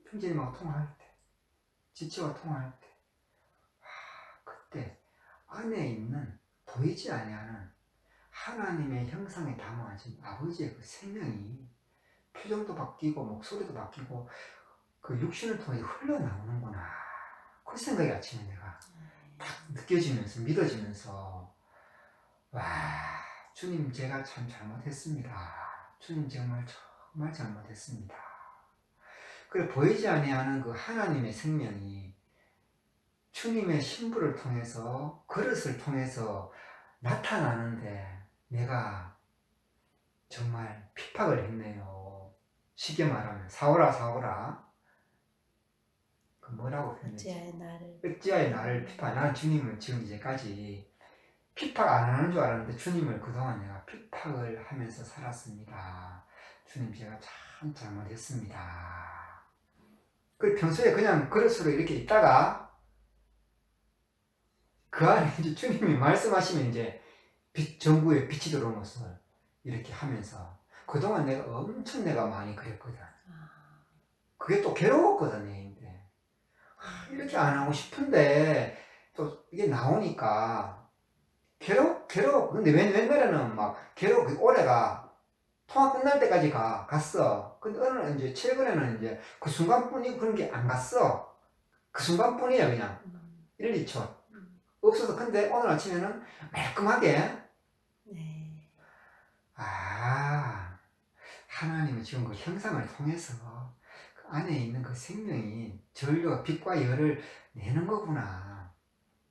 형제님하고 통화할 때 지체와 통화할 때 그때 안에 있는 보이지 아니하는 하나님의 형상에 담아진 아버지의 그 생명이 표정도 바뀌고 목소리도 바뀌고 그 육신을 통해 흘러나오는구나 그 생각이 아침에 내가 딱 느껴지면서 믿어지면서 와 주님 제가 참 잘못했습니다. 주님 정말 잘못했습니다. 그래 보이지 아니하는 그 하나님의 생명이 주님의 신부를 통해서 그릇을 통해서 나타나는데 내가 정말 핍박을 했네요. 쉽게 말하면 사오라 그 뭐라고 표현했지? 어찌하여 나를 핍박. 나는 주님을 지금 이제까지 핍박 안 하는 줄 알았는데 주님을 그동안 내가 핍박을 하면서 살았습니다. 주님 제가 참 잘못했습니다. 그 평소에 그냥 그릇으로 이렇게 있다가 그 안에 이제 주님이 말씀하시면 이제 전구에 빛이 들어오는 것을 이렇게 하면서 그동안 내가 엄청 많이 그랬거든. 그게 또 괴로웠거든. 내인데 이렇게 안 하고 싶은데 또 이게 나오니까 괴로워. 근데 옛날에는 막 올해가 통화 끝날 때까지 갔어. 근데 이제 최근에는 이제 그 순간뿐이 그런 게 안 갔어. 그 순간뿐이야 그냥 1, 2초 없어서. 근데 오늘 아침에는 말끔하게 하나님은 지금 그 형상을 통해서 그 안에 있는 그 생명이 전류와 빛과 열을 내는 거구나.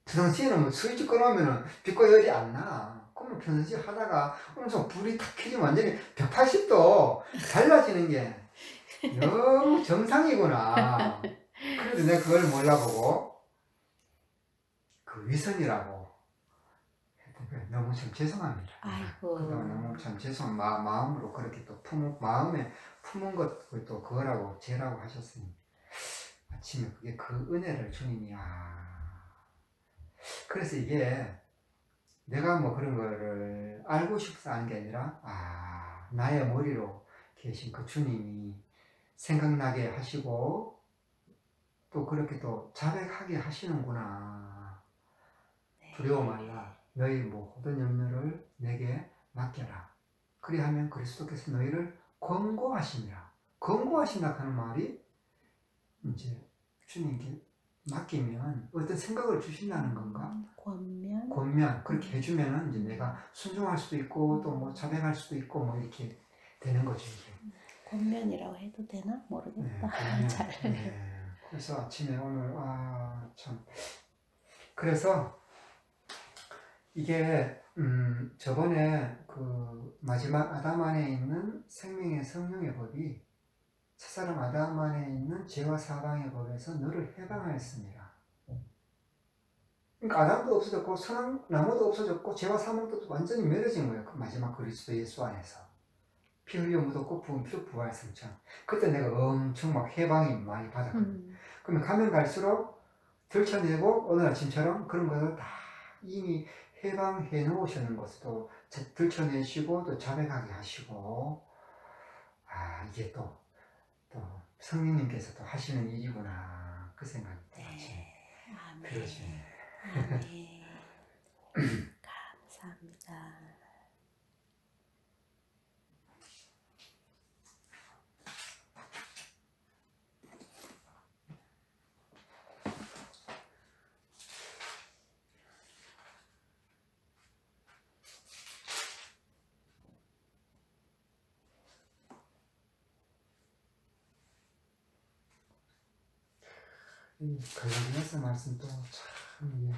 평상시에는 뭐 스위치 꺼놓으면 빛과 열이 안 나. 그러면 평상시 하다가 엄청 불이 탁 켜지면 완전히 180도 달라지는 게 너무 정상이구나. 그래도 내가 그걸 몰라보고 그 위선이라고 너무 참 죄송합니다. 아이고. 너무 참 죄송 마음으로 그렇게 또 마음에 품은 것 또 그거라고 죄라고 하셨으니 아침에 그게 그 은혜를 주님이 그래서 이게 내가 뭐 그런 거를 알고 싶어서 하는 게 아니라 나의 머리로 계신 그 주님이 생각나게 하시고 또 그렇게 또 자백하게 하시는구나. 두려워 말라. 너희 모든 염려를 내게 맡겨라. 그리하면 그리스도께서 너희를 권고하시니라. 권고하신다 하는 말이 이제 주님께 맡기면 어떤 생각을 주신다는 건가? 권면 그렇게 해주면은 이제 내가 순종할 수도 있고 또 뭐 자백할 수도 있고 뭐 이렇게 되는 거죠. 이게. 권면이라고 해도 되나? 모르겠다. 네, 잘. 네. 그래서 아침에 오늘 참 그래서 이게 저번에 그 마지막 아담 안에 있는 생명의 성령의 법이 첫사람 아담 안에 있는 죄와 사방의 법에서 너를 해방하였습니다. 그러니까 아담도 없어졌고 선악 나무도 없어졌고 죄와 사망도 완전히 멸해진 거예요. 그 마지막 그리스도 예수 안에서 피 흘려 묻었고 부은 피로 부활 승천. 그때 내가 엄청 막 해방이 많이 받았거든요. 그러면 가면 갈수록 들춰내고 오늘 아침처럼 그런 것을 다 이미 해방해 놓으시는 것도 들춰내시고 또 자백하게 하시고 이게 또 성령님께서 또 하시는 일이구나 그 생각이 들어지네. 아멘. 감사합니다. 이 갈라디아서 말씀도 참 이게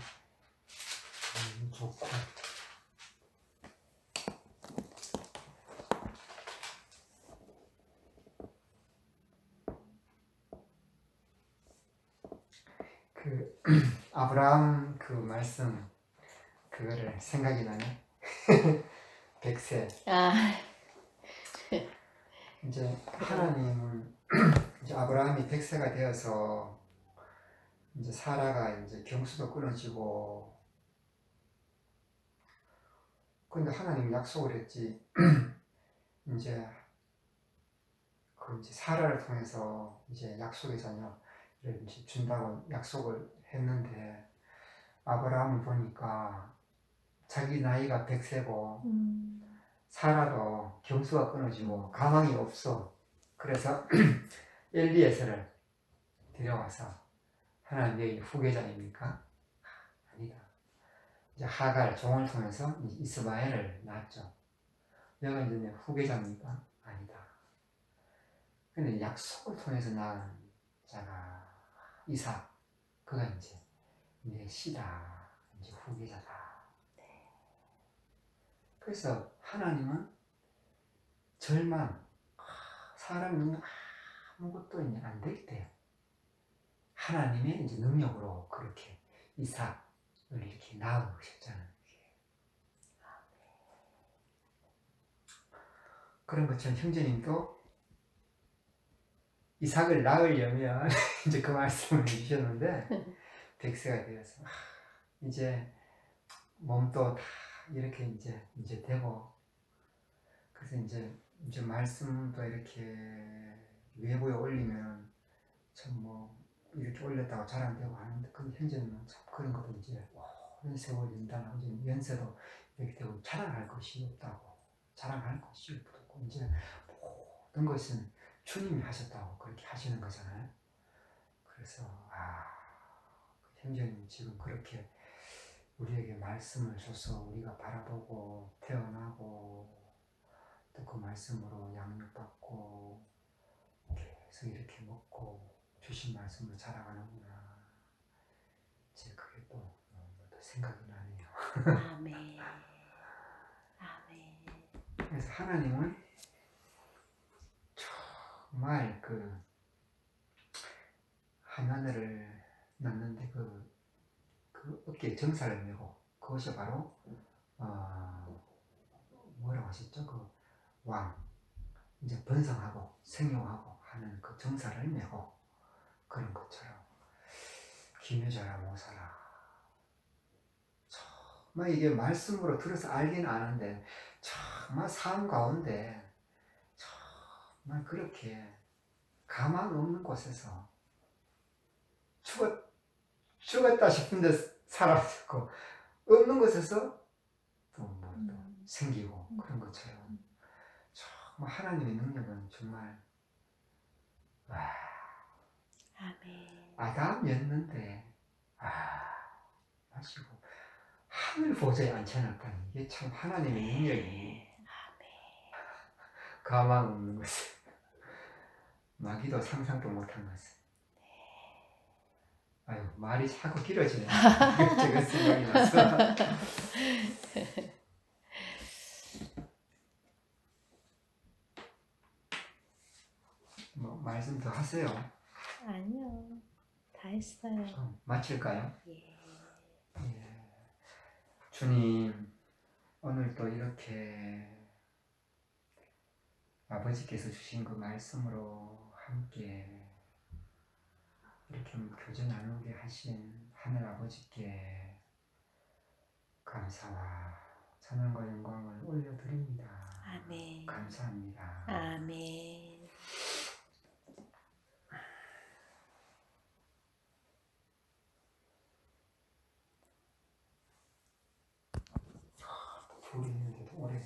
좋고 그 아브라함 그 말씀 그거를 생각이 나네. 백세. 이제 하나님은 이제 아브라함이 백세가 되어서 이제 사라가 이제 경수도 끊어지고 근데 하나님 약속을 했지. 이제 사라를 통해서 이제 약속의 자녀를 이제 준다고 약속을 했는데 아브라함을 보니까 자기 나이가 100세고 사라도 경수가 끊어지고 가망이 없어. 그래서 엘리에셀을 데려와서 하나님의 후계자입니까? 아니다. 이제 하갈 종을 통해서 이스마엘을 낳았죠. 내가 이제 내 후계자입니까? 아니다. 근데 약속을 통해서 낳은 자가 이삭, 그가 이제 내 씨다, 이제 후계자다. 그래서 하나님은 절망, 사람은 아무것도 이제 안 될 때 하나님의 이제 능력으로 그렇게 이삭을 이렇게 낳으셨잖아요. 그런 것처럼 형제님도 이삭을 낳으려면 이제 그 말씀을 해주셨는데 100세가 되어서 이제 몸도 다 이렇게 이제 되고 그래서 이제 말씀도 이렇게 외부에 올리면 참 뭐 이렇게 올렸다고 자랑되고 하는데 근데 현재는 참 그런 것도 이제 오랜 세월 연단하고 이제 연세도 이렇게 되고 자랑할 것이 없다고 자랑할 것이 없고 이제 모든 것은 주님이 하셨다고 그렇게 하시는 거잖아요. 그래서 현재는 지금 그렇게 우리에게 말씀을 줘서 우리가 바라보고 태어나고 또 그 말씀으로 양육받고 계속 이렇게 먹고 주신 말씀으로 자라가는구나. 이제 그게 또 생각이 나네요. 아멘. 아멘. 그래서 하나님은 정말 그 하늘을 낳는데 그 어깨에 정사를 메고 그것이 바로 뭐라고 하셨죠? 그 왕 이제 번성하고 생용하고 하는 그 정사를 메고 그런 것처럼 기묘자라 모사라 정말 이게 말씀으로 들어서 알긴 아는데 정말 삶 가운데 정말 그렇게 가망 없는 곳에서 죽었다 싶은데 살았고 없는 것에서 또 뭐 또 생기고 그런 것처럼 정말 하나님의 능력은 정말 와, 아멘. 아담이었는데 마시고 하늘 보좌에 앉혀놨다니 이게 참 하나님의 능력이 가망 없는 것을 마귀도 상상도 못한 것을. 아유 말이 자꾸 길어지네. 이것저것 생각이 나서. 뭐 말씀 더 하세요. 아니요. 다 했어요. 마칠까요? 예. 예. 주님 오늘 또 이렇게 아버지께서 주신 그 말씀으로 함께 이렇게 교제 나누게 하신 하늘 아버지께 감사와 찬양과 영광을 올려드립니다. 아멘. 감사합니다. 아멘. 불이 있는데도 오래